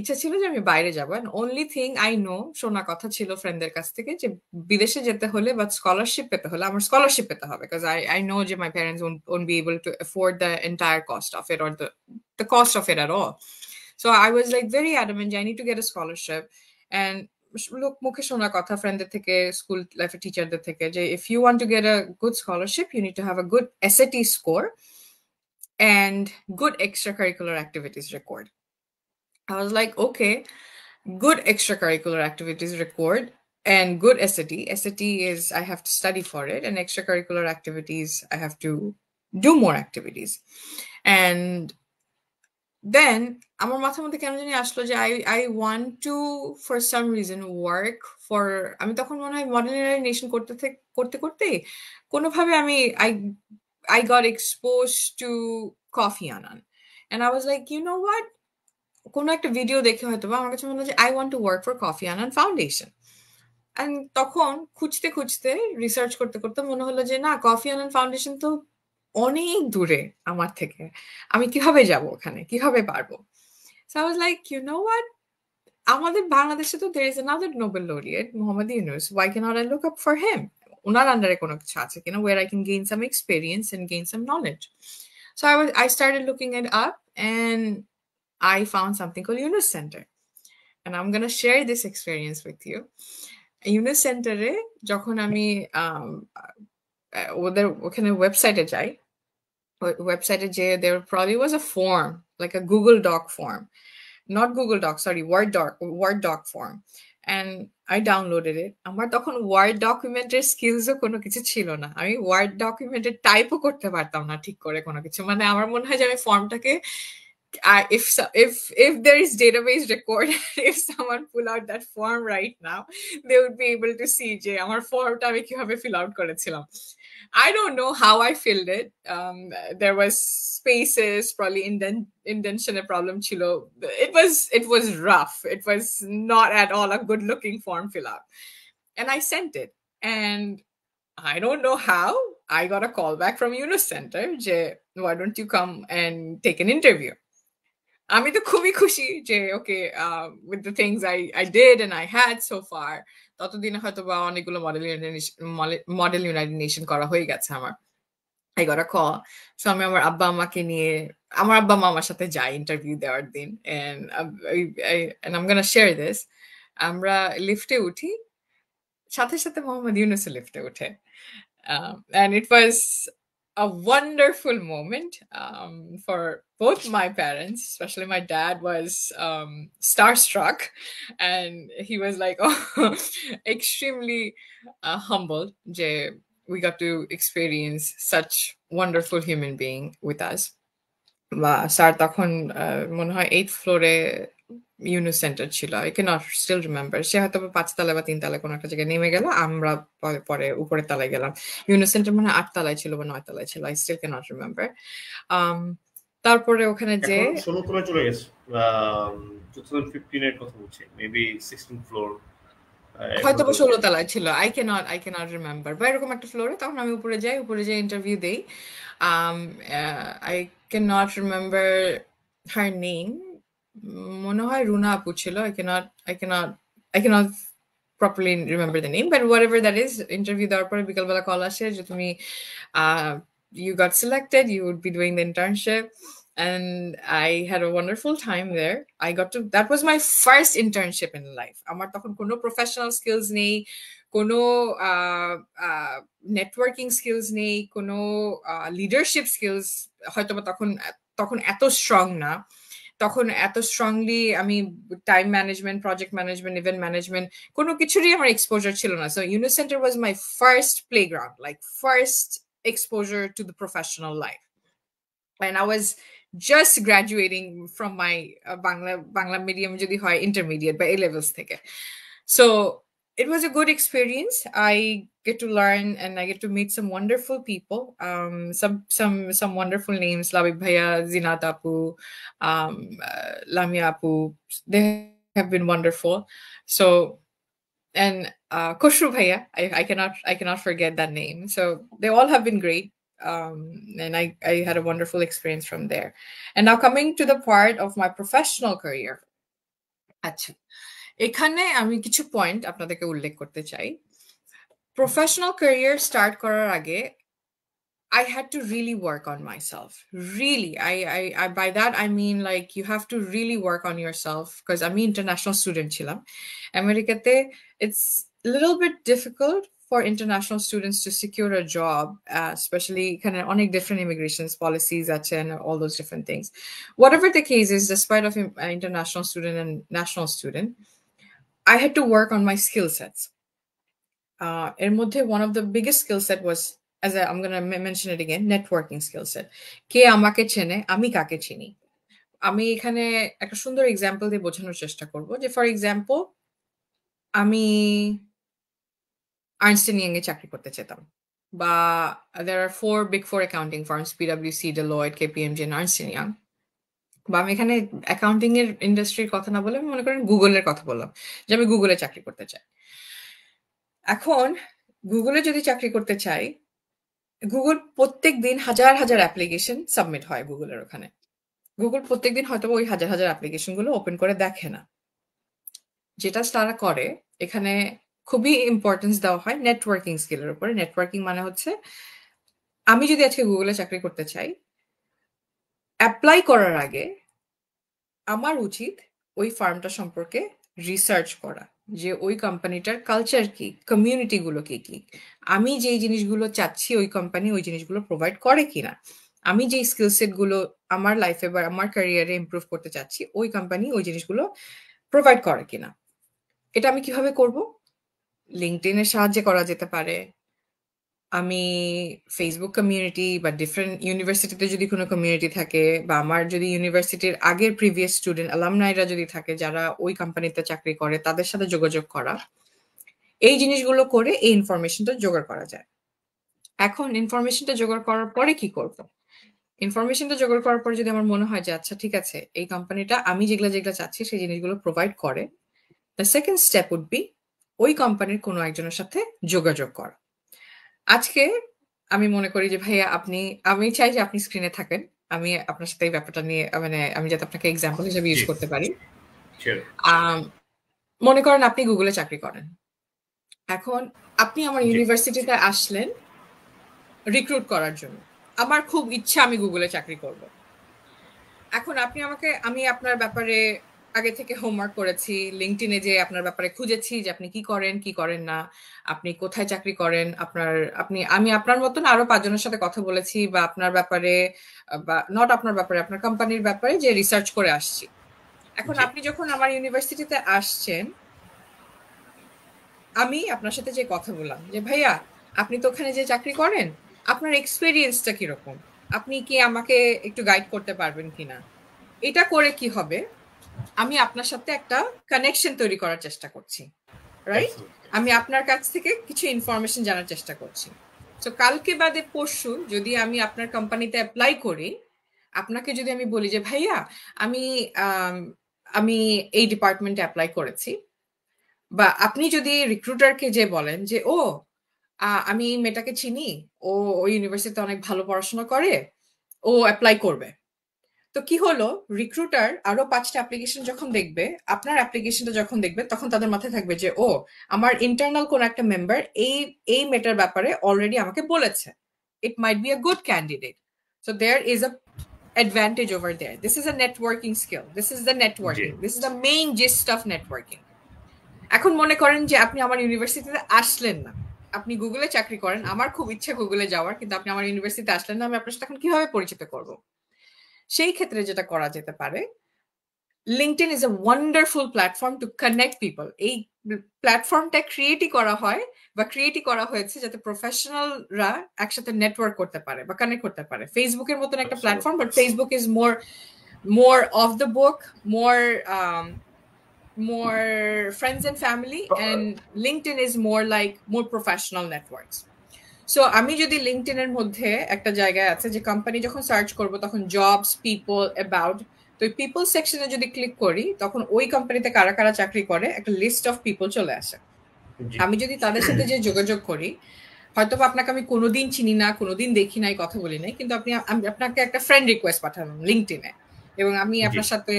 ইচ্ছা ছিল যে আমি বাইরে যাবো। And only thing I know, শোনা কথা ছিল ফ্রেন্ডদের কাছ থেকে, যে বিদেশে যেতে হলে বা স্কলারশিপ পেতে হলে আমার স্কলারশিপ পেতে হবে, বিকজ আই নো যে my parents won't be able to afford the entire cost of it or the cost of it at all. So I was like very adamant, I need to get a scholarship. And look, মুখে শোনা কথা ফ্রেন্ডদের থেকে, school লাইফের টিচারদের থেকে, যে if you want to get a good scholarship you need to have a good SAT score and good extracurricular activities record. I was like, okay, good extracurricular activities record and good SAT. SAT is I have to study for it, and extracurricular activities I have to do more activities. And then আমার মাথার মধ্যে কেন জানি আসলো যে I want to for some reason work for, আমি তখন মনে হয় মডার্নাইজেশন করতে কোনোভাবে I got exposed to Coffee Anan, and I was like, you know what, কোনো একটা ভিডিও দেখে হয়তো বা আমার কাছে মনে হয় যে I want to work for Coffee Anan Foundation. And তখন খুঁজতে রিসার্চ করতে মনে হলো যে না, কফি আনান ফাউন্ডেশন তো অনেক দূরে আমার থেকে, আমি কিভাবে যাব ওখানে, কিভাবে পারবো? So I was like, you know what, আমাদের বাংলাদেশে তো there is another Nobel laureate, Muhammad Yunus, why cannot I look up for him? ওনার আন্ডারে কোনো কিছু আছে কিনা where I can gain some experience and gain some knowledge. So I started looking it up and I found something called Yunus Center. And I'm going to share this experience with you. Yunus Center এ যখন আমি ওদের ওখানে ওয়েবসাইটে যাই, ওয়েবসাইটে যে there probably was a form, like a Google Doc form. Not Google Doc, sorry, Word doc form. And I downloaded it. আমার তখন ওয়ার্ড ডকুমেন্টের স্কিলসও কোনো কিছু ছিল না। আমি ওয়ার্ড ডকুমেন্টের টাইপও করতে পারতাম না ঠিক করে কোনো কিছু। মানে আমার মনে হয় যে আমি ফর্মটাকে if there is database record, if someone pull out that form right now, they would be able to see যে আমার ফর্মটা আমি কিভাবে fill out করেছিলাম। I don't know how I filled it. There was spaces, probably indentation a problem chilo. It was rough. It was not at all a good looking form fill out. And I sent it. And I don't know how I got a call back from Yunus Center. Why don't you come and take an interview? আমি তো খুবই খুশি যে ওকে with the things I did and I had so far, ততদিনে হয়তো বা অনেকগুলো model United nation করা হয়ে গেছে আমার। I got a call. So আমি আমার আব্বা আম্মাকে নিয়ে, আমার আব্বা মা আমার সাথে যায় ইন্টারভিউ দেওয়ার দিন, and I'm gonna share this. আমরা লিফটে উঠি, সাথে সাথে মোহাম্মদ ইউনুসের লিফটে উঠে, and it was a wonderful moment for both my parents. Especially my dad was starstruck, and he was like, oh, extremely humbled যে we got to experience such wonderful human being with us. বা sir তখন মনে হয় 8th ফ্লোরে Yunus centre ছিল, I cannot still remember. সে হয়তো 5 তলা বা 3 তলায় কোনো একটা জায়গায় নেমে গেল, আমরা পরে উপরের তলায় গেলাম। ইউনুস সেন্টার মনে হয় 8 তলায় ছিল বা 9 তলায় ছিল, I still cannot remember. তারপরে ওখানে যে 16 তলায় চলে গেছে, 2015 এর কথা বলছি, মেবি 16th ফ্লোর, হয়তো 16 তলায় ছিল, I cannot remember. বা এরকম একটা ফ্লোরে তখন আমি উপরে যাই ইন্টারভিউ দেই। I cannot remember her name. মনে হয় রুনা আপু ছিল, I cannot properly remember the name, but whatever that is, interview দেওয়ার পরে বিকালবেলা কল আসে যে তুমি you got selected, you would be doing the internship, and I had a wonderful time there. That was my first internship in life. আমার তখন কোনো professional skills নেই, কোনো networking skills নেই, কোনো leadership skills হয়তো বা তখন এত strong না। তখন এত স্ট্রংলি আমি time management, project management, event management কোনো কিছুরই আমার এক্সপোজার ছিল না। So Yunus centre was my first playground, like first exposure to the professional life. And I was just graduating from my Bangla medium যদি হয় intermediate by A levels থেকে. So it was a good experience. I get to learn and I get to meet some wonderful people. Some wonderful names: Labib Bhaiya, Zinat Apu, Lamia Apu. They have been wonderful. So, and Koshru Bhaiya, I cannot forget that name. So they all have been great. And I had a wonderful experience from there. And now coming to the part of my professional career. Achha. এখানে আমি কিছু point আপনাদেরকে উল্লেখ করতে চাই। Professional career start করার আগে I had to really work on myself. Really, I by that I mean like you have to really work on yourself, because আমি international student ছিলাম আমেরিকাতে। It's a little bit difficult for international students to secure a job, especially kind of অনেক different immigration policies আছে and all those different things. Whatever the case is, despite of international student and national student, I had to work on my skill sets. এর মধ্যে one of the biggest skill set was, as I'm going to mention it again, networking skill set. কে আমাকে চেনে, আমি কাকে চিনি। আমি এখানে একটা সুন্দর এক্সাম্পল দিয়ে বোঝানোর চেষ্টা করব যে ফর এক্সাম্পল আমি আর্নস্ট এন্ড ইয়ং এ চাকরি করতে চেতাম, বা there are 4 big 4 accounting firms, PwC, Deloitte, KPMG and Ernst & Young. বা আমি এখানে অ্যাকাউন্টিং এর ইন্ডাস্ট্রির কথা না বলে মনে করেন গুগলের কথা বললাম যে আমি গুগলে চাকরি করতে চাই। এখন গুগলে যদি চাকরি করতে চাই, গুগল প্রত্যেক দিন হাজার হাজার অ্যাপ্লিকেশন সাবমিট হয় গুগলের ওখানে। গুগল প্রত্যেক দিন হয়তো ওই হাজার হাজার অ্যাপ্লিকেশন গুলো ওপেন করে দেখে না। যেটা তারা করে, এখানে খুবই ইম্পর্টেন্স দেওয়া হয় নেটওয়ার্কিং স্কিলের উপরে। নেটওয়ার্কিং মানে হচ্ছে আমি যদি আজকে গুগলে চাকরি করতে চাই, অ্যাপ্লাই করার আগে আমার উচিত ওই ফার্মটা সম্পর্কে রিসার্চ করা, যে ওই কোম্পানিটার কালচার কি, কমিউনিটি গুলো কি কি, আমি যেই জিনিসগুলো চাচ্ছি ওই কোম্পানি ওই জিনিসগুলো প্রোভাইড করে কিনা, আমি যেই স্কিল সেট গুলো আমার লাইফে বা আমার ক্যারিয়ারে ইমপ্রুভ করতে চাচ্ছি ওই কোম্পানি ওই জিনিসগুলো প্রোভাইড করে কিনা। এটা আমি কিভাবে করব? লিঙ্কডইন এর সাহায্যে করা যেতে পারে। আমি ফেসবুক কমিউনিটি বা ডিফারেন্ট ইউনিভার্সিটিতে যদি কোনো কমিউনিটি থাকে, বা আমার যদি ইউনিভার্সিটির আগের প্রিভিয়াস স্টুডেন্ট অ্যালামনাইরা যদি থাকে যারা ওই কোম্পানিতে চাকরি করে, তাদের সাথে যোগাযোগ করা, এই জিনিসগুলো করে এই ইনফরমেশনটা জোগাড় করা যায়। এখন ইনফরমেশনটা জোগাড় করার পরে কি করব? ইনফরমেশনটা জোগাড় করার পরে যদি আমার মনে হয় যে আচ্ছা ঠিক আছে, এই কোম্পানিটা আমি যেগুলো যেগুলো চাচ্ছি সেই জিনিসগুলো প্রোভাইড করে, the second step would be ওই কোম্পানির কোনো একজনের সাথে যোগাযোগ করা। আজকে আমি মনে করি যে ভাইয়া আমি চাই যে আপনি স্ক্রিনে থাকেন, আমি আপনার সাথে এই ব্যাপারটা নিয়ে মানে আমি যাতে আপনাকে এক্সাম্পল হিসেবে ইউজ করতে পারি। মনে করেন আপনি গুগলে চাকরি করেন, এখন আপনি আমার ইউনিভার্সিটিতে আসলেন রিক্রুট করার জন্য, আমার খুব ইচ্ছা আমি গুগলে চাকরি করব। এখন আমি আপনার ব্যাপারে আগে থেকে হোমওয়ার্ক করেছি, লিঙ্কডইনে যে আপনার ব্যাপারে খুঁজেছি যে আপনি কি করেন কি করেন না, আপনি কোথায় চাকরি করেন, আমি আপনার মতন আরো 5 জনের সাথে কথা বলেছি, বা আপনার ব্যাপারে বা নট আপনার ব্যাপারে আপনার কোম্পানির ব্যাপারে যে রিসার্চ করে আসছি। এখন আপনি যখন আমার ইউনিভার্সিটিতে আসছেন, আমি আপনার সাথে যে কথা বললাম যে ভাইয়া আপনি তো ওখানে যে চাকরি করেন, আপনার এক্সপেরিয়েন্সটা কিরকম, আপনি কি আমাকে একটু গাইড করতে পারবেন কিনা। এটা করে কি হবে, আমি আপনার সাথে একটা কানেকশন তৈরি করার চেষ্টা করছি, রাইট? আমি আপনার কাছ থেকে কিছু ইনফরমেশন জানার চেষ্টা করছি। তো কালকে বাদে পরশু যদি আমি আপনার কোম্পানিতে অ্যাপ্লাই করি, আপনাকে যদি আমি বলি যে ভাইয়া আমি এই ডিপার্টমেন্টে অ্যাপ্লাই করেছি, বা আপনি যদি রিক্রুটারকে যে বলেন যে ও আমি এই মেয়েটাকে চিনি, ও ওই ইউনিভার্সিটিতে অনেক ভালো পড়াশোনা করে, ও অ্যাপ্লাই করবে, তো কি হলো, রিক্রুটার আরো 5টা অ্যাপ্লিকেশন যখন দেখবে, আপনার অ্যাপ্লিকেশনটা যখন দেখবে, তখন তাদের মাথায় থাকবে যে ও আমার ইন্টারনাল কোন একটা মেম্বার এই মেটার ব্যাপারে অলরেডি আমাকে বলেছে, it might be a good candidate. So there is a advantage over there. This is a networking skill. This is the networking. This is the main gist of networking. এখন মনে করেন যে আপনি আমার ইউনিভার্সিটিতে আসলেন না, আপনি গুগলে চাকরি করেন, আমার খুব ইচ্ছা গুগলে যাওয়ার, কিন্তু আপনি আমার ইউনিভার্সিটিতে আসলেন না, আমি আপনার সাথে এখন কিভাবে পরিচিত করব? সেই ক্ষেত্রে যেটা করা যেতে পারে, LinkedIn is a wonderful platform to connect people. এই প্ল্যাটফর্মটা ক্রিয়েটই করা হয়েছে যাতে প্রফেশনালরা একসাথে নেটওয়ার্ক করতে পারে বা কানেক্ট করতে পারে। ফেসবুকের মতন একটা platform, but Facebook is more of the book, more friends and family, and LinkedIn is more professional networks. So আমি যদি লিঙ্কডইন এর মধ্যে একটা জায়গায় আছে যে কোম্পানি যখন সার্চ করব তখন জবস, পিপল, অ্যাবাউট, তো পিপল সেকশনে যদি ক্লিক করি তখন ওই কোম্পানিতে কারা কারা চাকরি করে একটা লিস্ট অফ পিপল চলে আসে। আমি যদি তাদের সাথে যে যোগাযোগ করি, হয়তো আপনাকে আমি কোনোদিন চিনি না, কোনোদিন দেখি নাই, কথা বলি নাই, কিন্তু আপনাকে একটা ফ্রেন্ড রিকোয়েস্ট পাঠালাম লিঙ্কডইনে, এবং আমি আপনার সাথে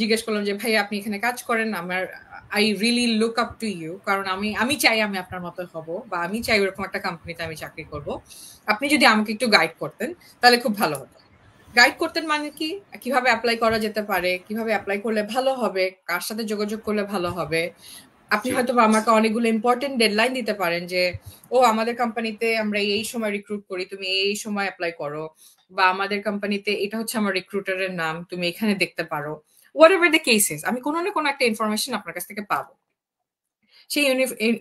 জিজ্ঞেস করলাম যে ভাই আপনি এখানে কাজ করেন, I really look up to you, কারণ আমি চাই আমি আপনার মতো হব, বা আমি চাই ওরকম একটা কোম্পানিতে আমি চাকরি করব, আপনি যদি আমাকে একটু গাইড করতেন তাহলে খুব ভালো হতো। গাইড করতেন মানে কি, কিভাবে অ্যাপ্লাই করা যেতে পারে, কিভাবে অ্যাপ্লাই করলে ভালো হবে, কার সাথে যোগাযোগ করলে ভালো হবে। আপনি হয়তো আমাকে অনেকগুলো ইম্পর্টেন্ট ডেডলাইন দিতে পারেন যে ও আমাদের কোম্পানিতে আমরা এই সময় রিক্রুট করি, তুমি এই সময় অ্যাপ্লাই করো, বা আমাদের কোম্পানিতে এটা হচ্ছে আমার রিক্রুটারের নাম, তুমি এখানে দেখতে পারো। whatever the case is, আমি কোনো না কোনো একটা ইনফরমেশন আপনার কাছ থেকে পাবো, সেই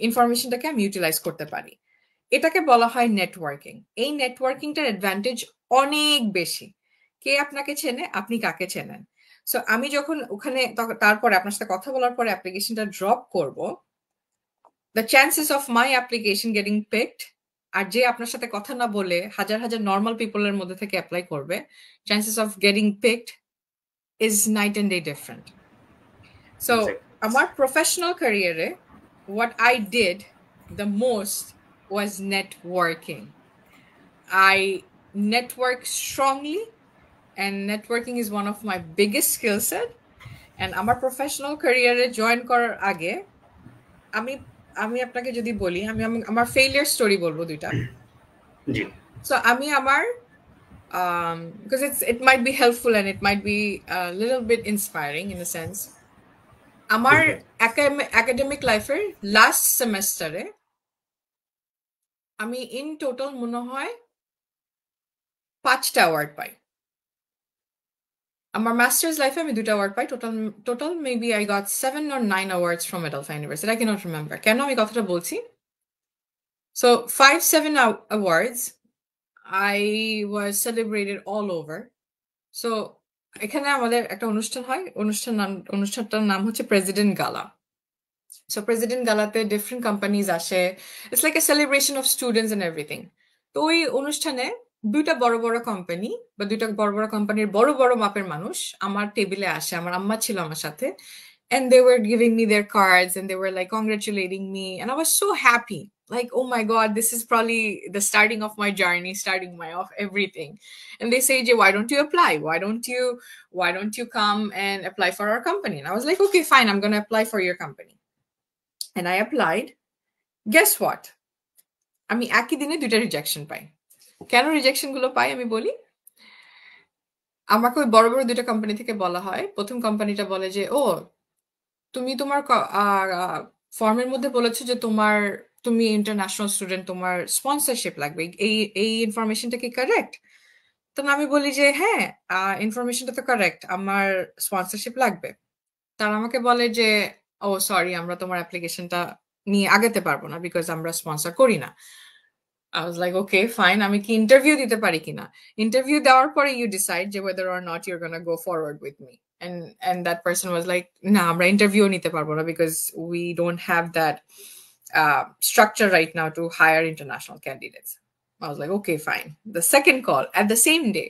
ইনফরমেশনটাকে আমি ইউটিলাইজ করতে পারি। এটাকে বলা হয় নেটওয়ার্কিং। এই নেটওয়ার্কিংটার অ্যাডভান্টেজ অনেক বেশি। কে আপনাকে চেনে, আপনি কাকে চেনেন। সো আমি যখন ওখানে তারপরে আপনার সাথে কথা বলার পরে অ্যাপ্লিকেশনটা ড্রপ করব, the chances of my application getting picked, আর যে আপনার সাথে কথা না বলে হাজার হাজার নর্মাল পিপলের মধ্যে থেকে অ্যাপ্লাই করবে, chances of getting picked is night and day different. So আমার professional career, what I did the most was networking. I network strongly, and networking is one of my biggest skill set. And আমার professional career join করার আগে আমি আমি আপনাকে যদি বলি, আমি আমার ফেইলিয়ার স্টোরি বলবো দুইটা। জি সো আমি আমার because it might be helpful and it might be a little bit inspiring in a sense. আমার একাডেমিক লাইফের লাস্ট সেমেস্টারে আমি ইন টোটাল মনে হয় 5টা অ্যাওয়ার্ড পাই। আমার মাস্টার্স লাইফে আমি 2টা award pi. Total maybe I got 7 or 9 awards from Adelphi University. I cannot remember. কেন আমি কথাটা বলছি? So 5-7 awards I was celebrated all over. So এখানে আমাদের একটা অনুষ্ঠান হয়, অনুষ্ঠানটার নাম হচ্ছে প্রেসিডেন্ট গালা। সো প্রেসিডেন্ট গালাতে ডিফারেন্ট কোম্পানিজ আসে, it's like a celebration of students and everything. তো ওই অনুষ্ঠানে দুইটা বড় বড় কোম্পানি বা দুইটা বড় বড় কোম্পানির বড় বড় মাপের মানুষ আমার টেবিলে আসে, আমার আম্মা ছিল আমার সাথে, and they were giving me their cards and they were like congratulating me and I was so happy, like oh my god, this is probably the starting of my journey, starting my of everything. And they say, Jay, why don't you apply, why don't you come and apply for our company? And I was like, okay fine, I'm gonna apply for your company. And I applied. Guess what? আমি একই দিনে দুইটা rejection পাই। কেন rejection গুলো পাই আমি বলি। আমাকে ওই বড় বড় দুইটা কোম্পানি থেকে বলা হয়, প্রথম কোম্পানিটা বলে যে ও তুমি তোমার ফর্মের মধ্যে বলেছো যে তুমি ইন্টারন্যাশনাল স্টুডেন্ট, তোমার স্পন্সরশিপ লাগবে, এই ইনফরমেশনটা কি কারেক্ট? তো আমি বলি যে হ্যাঁ, ইনফরমেশনটা তো কারেক্ট, আমার স্পন্সরশিপ লাগবে। তারা আমাকে বলে যে ও সরি, আমরা তোমার অ্যাপ্লিকেশনটা নিয়ে আগাতে পারবো না বিকজ আমরা স্পন্সর করি না। I was like, okay, fine. আমি কি ইন্টারভিউ দিতে পারি কিনা? ইন্টারভিউ দেওয়ার পরে you decide যে whether or not you're gonna go forward with me. And that person was like, না, আমরা ইন্টারভিউ নিতে পারবো না because we don't have that structure right now to hire international candidates. I was like, okay, fine. The second call at the same day,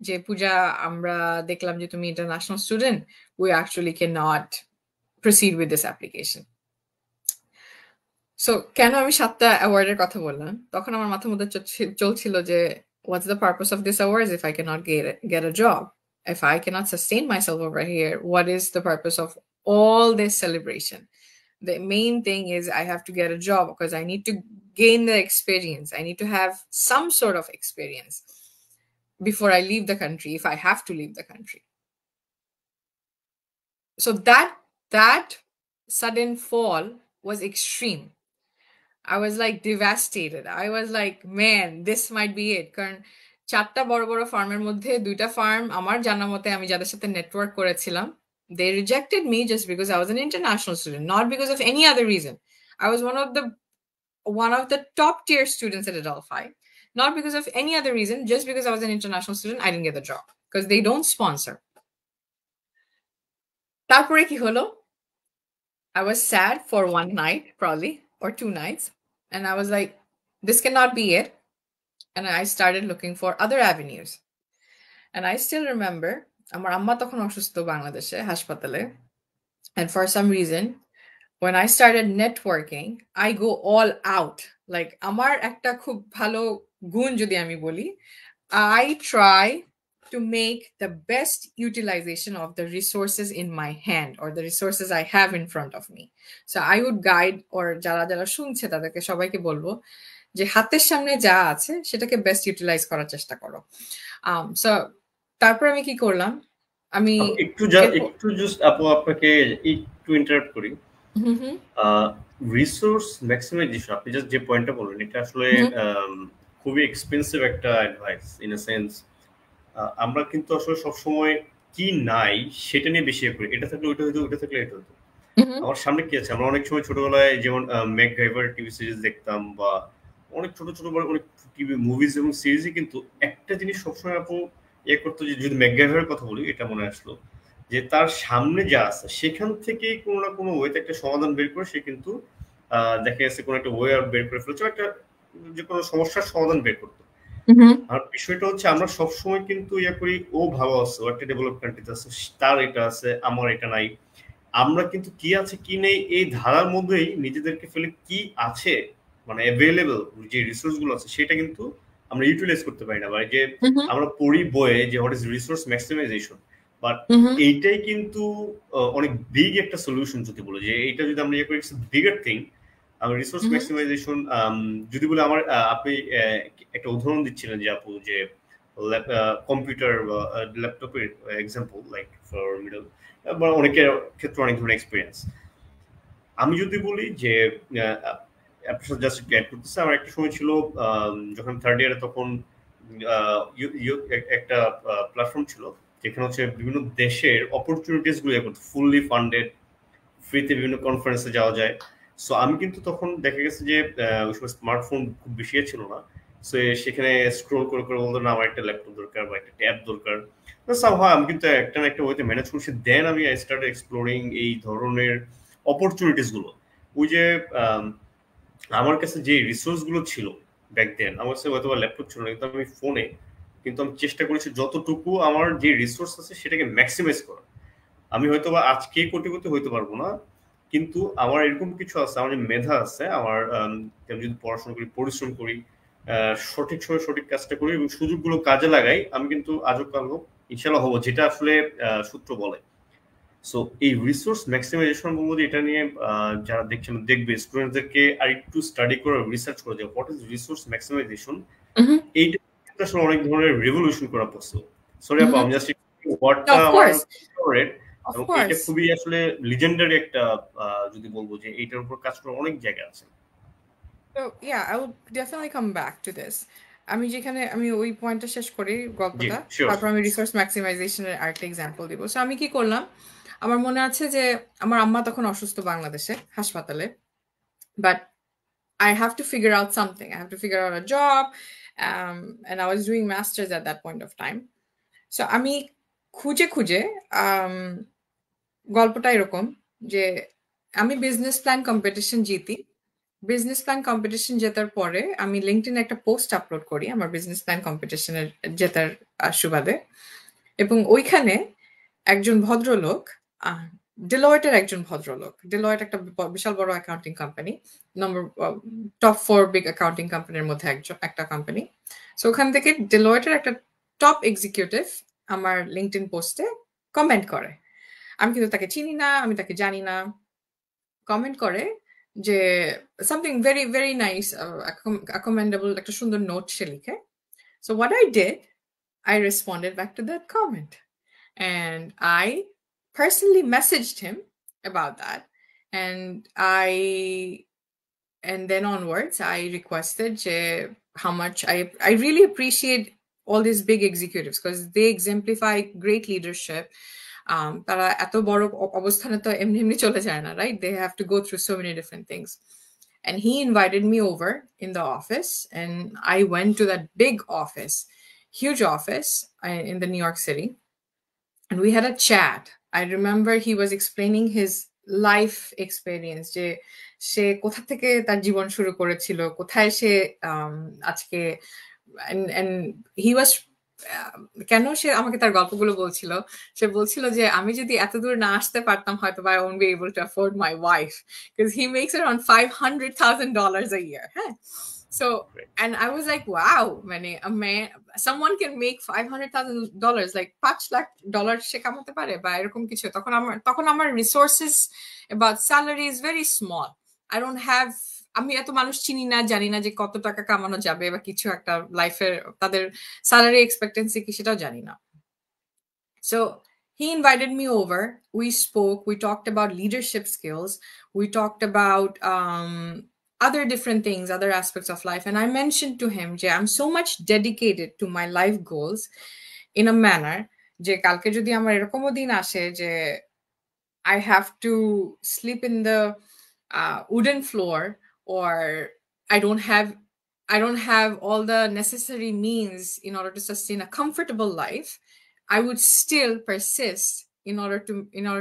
যে পূজা, আমরা দেখলাম যে তুমি international student, we actually cannot proceed with this application. So কেন আমি 7টা অ্যাওয়ার্ডের কথা বললাম? তখন আমার মাথার মধ্যে চলছিল যে what's the purpose of this awards if I cannot get a job? If I cannot sustain myself over here, what is the purpose of all this celebration? The main thing is I have to get a job because I need to gain the experience. I need to have some sort of experience before I leave the country, if I have to leave the country. So that sudden fall was extreme. I was like devastated. I was like, man, this might be it. কারণ 4টা বড় বড় ফার্মের মধ্যে 2টা farm আমার জানা মতে আমি যাদের সাথে নেটওয়ার্ক করেছিলাম, they rejected me just because I was an international student, not because of any other reason. I was one of the top tier students at Adelphi, not because of any other reason, just because I was an international student, I didn't get the job because they don't sponsor. তারপরে কি হলো? I was sad for one night, probably, or 2 nights. And I was like, this cannot be it. And I started looking for other avenues. And I still remember, আমার আম্মা তখন অসুস্থ বাংলাদেশে হাসপাতালে. And for some reason, when I started networking, I go all out. Like, আমার একটা খুব ভালো গুণ যদি আমি বলি, I try to make the best utilization of the resources in my hand or the resources I have in front of me. So I would guide, or যারা শুনছে তাদেরকে সবাইকে বলবো যে হাতের সামনে যা আছে সেটাকে বেস্ট ইউটিলাইজ করার চেষ্টা করো। সো তারপর আমি কি করলাম, আমি একটু জাস্ট আপনাকে একটু ইন্টারাপ্ট করি। রিসোর্স ম্যাক্সিমাইজেশন, আপনি জাস্ট যে পয়েন্টটা বললেন, এটা আসলে খুবই এক্সপেন্সিভ একটা অ্যাডভাইস ইন এ সেন্স। আমরা কিন্তু আসলে সবসময় কি নাই সেটা নিয়ে বেশি করি, এটা থাকলে ওইটা হতো, ওইটা থাকলে এটা হতো। আমার সামনে কি আছে, আমরা অনেক সময় ছোটবেলায় যেমন ম্যাকগাইভার টিভি সিরিজ দেখতাম বা অনেক ছোট বড় অনেক টিভি মুভিজ এবং সিরিজে কিন্তু একটা জিনিস সবসময় আপু করতো, যে যদি ম্যাকগাইভারের কথা বলি এটা মনে আসলো যে তার সামনে যা আছে সেখান থেকে কোনো না কোনো ওয়েতে একটা সমাধান বের করে সে কিন্তু দেখা যাচ্ছে কোনো একটা ওয়ে আউট বের করে ফেলছে, একটা যে কোনো সমস্যার সমাধান বের করতো। আর বিষয়টা হচ্ছে আমরা সবসময় কিন্তু করি ও ভালো আছে, ও একটা ডেভেলপ কান্ট্রিতে আছে, তার এটা আছে, আমার এটা নাই। আমরা কিন্তু কি আছে কি নেই এই ধারার মধ্যেই নিজেদেরকে ফেলে কি আছে মানে অ্যাভেলেবল যে রিসোর্স গুলো আছে সেটা কিন্তু আমরা ইউটিলাইজ করতে পারি না। মানে যে আমরা পড়ি বইয়ে যে what is resource maximisation, but এইটাই কিন্তু অনেক বিগ একটা সলিউশন যদি বলো যে এইটা যদি আমরা করি বিগার থিং, আমার রিসোর্স ম্যাক্সিমাইজেশন যদি বলে আমার আপনি একটা উদাহরণ দিচ্ছিলেন যে আপু যে কম্পিউটার বা ল্যাপটপের এক্সাম্পল লাইক ফর মিডল বা অনেকের ক্ষেত্রে অনেক ধরনের এক্সপিরিয়েন্স। আমি যদি বলি যে আপনার সাথে জাস্ট গ্যাট করতেছে, আমার একটা সময় ছিল যখন থার্ড ইয়ারে, তখন একটা প্ল্যাটফর্ম ছিল যেখানে হচ্ছে বিভিন্ন দেশের অপরচুনিটিস গুলো করতে, ফুললি ফান্ডেড, ফ্রিতে বিভিন্ন কনফারেন্সে যাওয়া যায়। সো আমি কিন্তু তখন দেখা গেছে যে ওই সময় স্মার্টফোন খুব বেশি ছিল না, সো সেখানে স্ক্রোল করে করে বলতো না আমার একটা ল্যাপটপ দরকার বা একটা ট্যাব দরকার। সামহাউ আমি কিন্তু একটা না একটা ওয়েতে ম্যানেজ করছি। দেন আমি স্টার্ট এক্সপ্লোরিং এই ধরনের অপরচুনিটিস গুলো। ওই যে আমার কাছে যে রিসোর্স গুলো ছিল ব্যাক দেন, আমার কাছে হয়তো ল্যাপটপ ছিল না, কিন্তু আমি ফোনে কিন্তু আমি চেষ্টা করেছি যতটুকু আমার যে রিসোর্স আছে সেটাকে ম্যাক্সিমাইজ করা। আমি হয়তো বা আজকে কোটিপতি হইতে পারবো না, কিন্তু আমার এরকম কিছু আছে, আমার যে মেধা আছে, আমার আমি যদি পড়াশোনা করি, পরিশ্রম করি, সঠিক সময় সঠিক কাজটা করি এবং সুযোগগুলো কাজে লাগাই, আমি কিন্তু আজও কাল হোক ইনশাল্লাহ হবো, যেটা আসলে সূত্র বলে। সো এই রিসোর্স ম্যাক্সিমাইজেশন বলবো যে এটা নিয়ে যারা দেখছেন দেখবে স্টুডেন্টদেরকে আর একটু স্টাডি করে রিসার্চ করে যে হোয়াট ইজ রিসোর্স ম্যাক্সিমাইজেশন। এইটা আসলে অনেক ধরনের রেভলিউশন করা পসিবল। সরি আপা, আমি জাস্ট ওয়ার্ডটা আমার ফেভারিট এবং এটা খুবই আসলে লিজেন্ডারি একটা, যদি বলবো যে এইটার উপর কাজ করার অনেক জায়গা আছে। So yeah, I will definitely come back to this. আমি যেখানে আমি ওই পয়েন্টটা শেষ করি গল্পটা, তারপর আমি রিসোর্স ম্যাক্সিমাইজেশনের আরেকটা এক্সাম্পল দিব। সো আমি কি করলাম, আমার মনে আছে যে আমার আম্মা তখন অসুস্থ বাংলাদেশে হাসপাতালে, but I have to figure out something. I have to figure out a job, and I was doing masters at that point of time. So আমি খুঁজে খুঁজে গল্পটা এরকম যে আমি বিজনেস প্ল্যান কম্পিটিশন জিতি। বিজনেস প্ল্যান কম্পিটিশন জেতার পরে আমি লিঙ্কডইনে একটা পোস্ট আপলোড করি আমার বিজনেস প্ল্যান কম্পিটিশনের জেতার সুবাদে, এবং ওইখানে একজন ভদ্রলোক, ডিলয়েটের একজন ভদ্রলোক, ডিলয়েট একটা বিশাল বড় accounting company, top 4 big accounting কোম্পানির মধ্যে একটা কোম্পানি। সো ওখান থেকে ডিলয়েটের একটা টপ এক্সিকিউটিভ আমার লিঙ্কডইন পোস্টে কমেন্ট করে। আমি কিন্তু তাকে চিনি না, আমি তাকে জানি না। কমেন্ট করে যে something very very nice, commendable, একটা সুন্দর নোট সে লিখে। So what I did, I responded back to that comment, and I personally messaged him about that, and then onwards I requested how much I really appreciate all these big executives because they exemplify great leadership. তারা এত বড় অবস্থানে তো এমনি এমনি চলে যায় না, right? They have to go through so many different things. And he invited me over in the office, and I went to that big office, huge office in the New York City, and we had a chat. I remember he was explaining his life experience, যে সে কোথা থেকে তার জীবন শুরু করেছিল, কোথায় সে আজকে, and he was কেন সে আমাকে তার গল্পগুলো বলছিল, সে বলছিল যে আমি যদি এত দূর না আসতে পারতাম হয়তো I won't be able to afford my wife because he makes around $500,000 a year. হ্যাঁ, so and I was like wow, মানে a man, someone can make $500,000 like $5 সে কামাতে পারে বা এরকম কিছু। তখন আমার resources about salary is very small. I don't have, আমি এত মানুষ চিনি না, জানি না যে কত টাকা কামানো যাবে বা কিছু একটা লাইফের তাদের স্যালারি এক্সপেক্টেন্সি কি সেটাও জানি না। So he invited me over, we spoke, we talked about leadership skills, we talked about other different things, other aspects of life, and I mentioned to him যে I'm so much dedicated to my life goals in a manner যে কালকে যদি আমার এরকমও দিন আসে যে I have to sleep in the wooden floor, or I don't have all the necessary means in order to sustain a comfortable life, I would still persist in order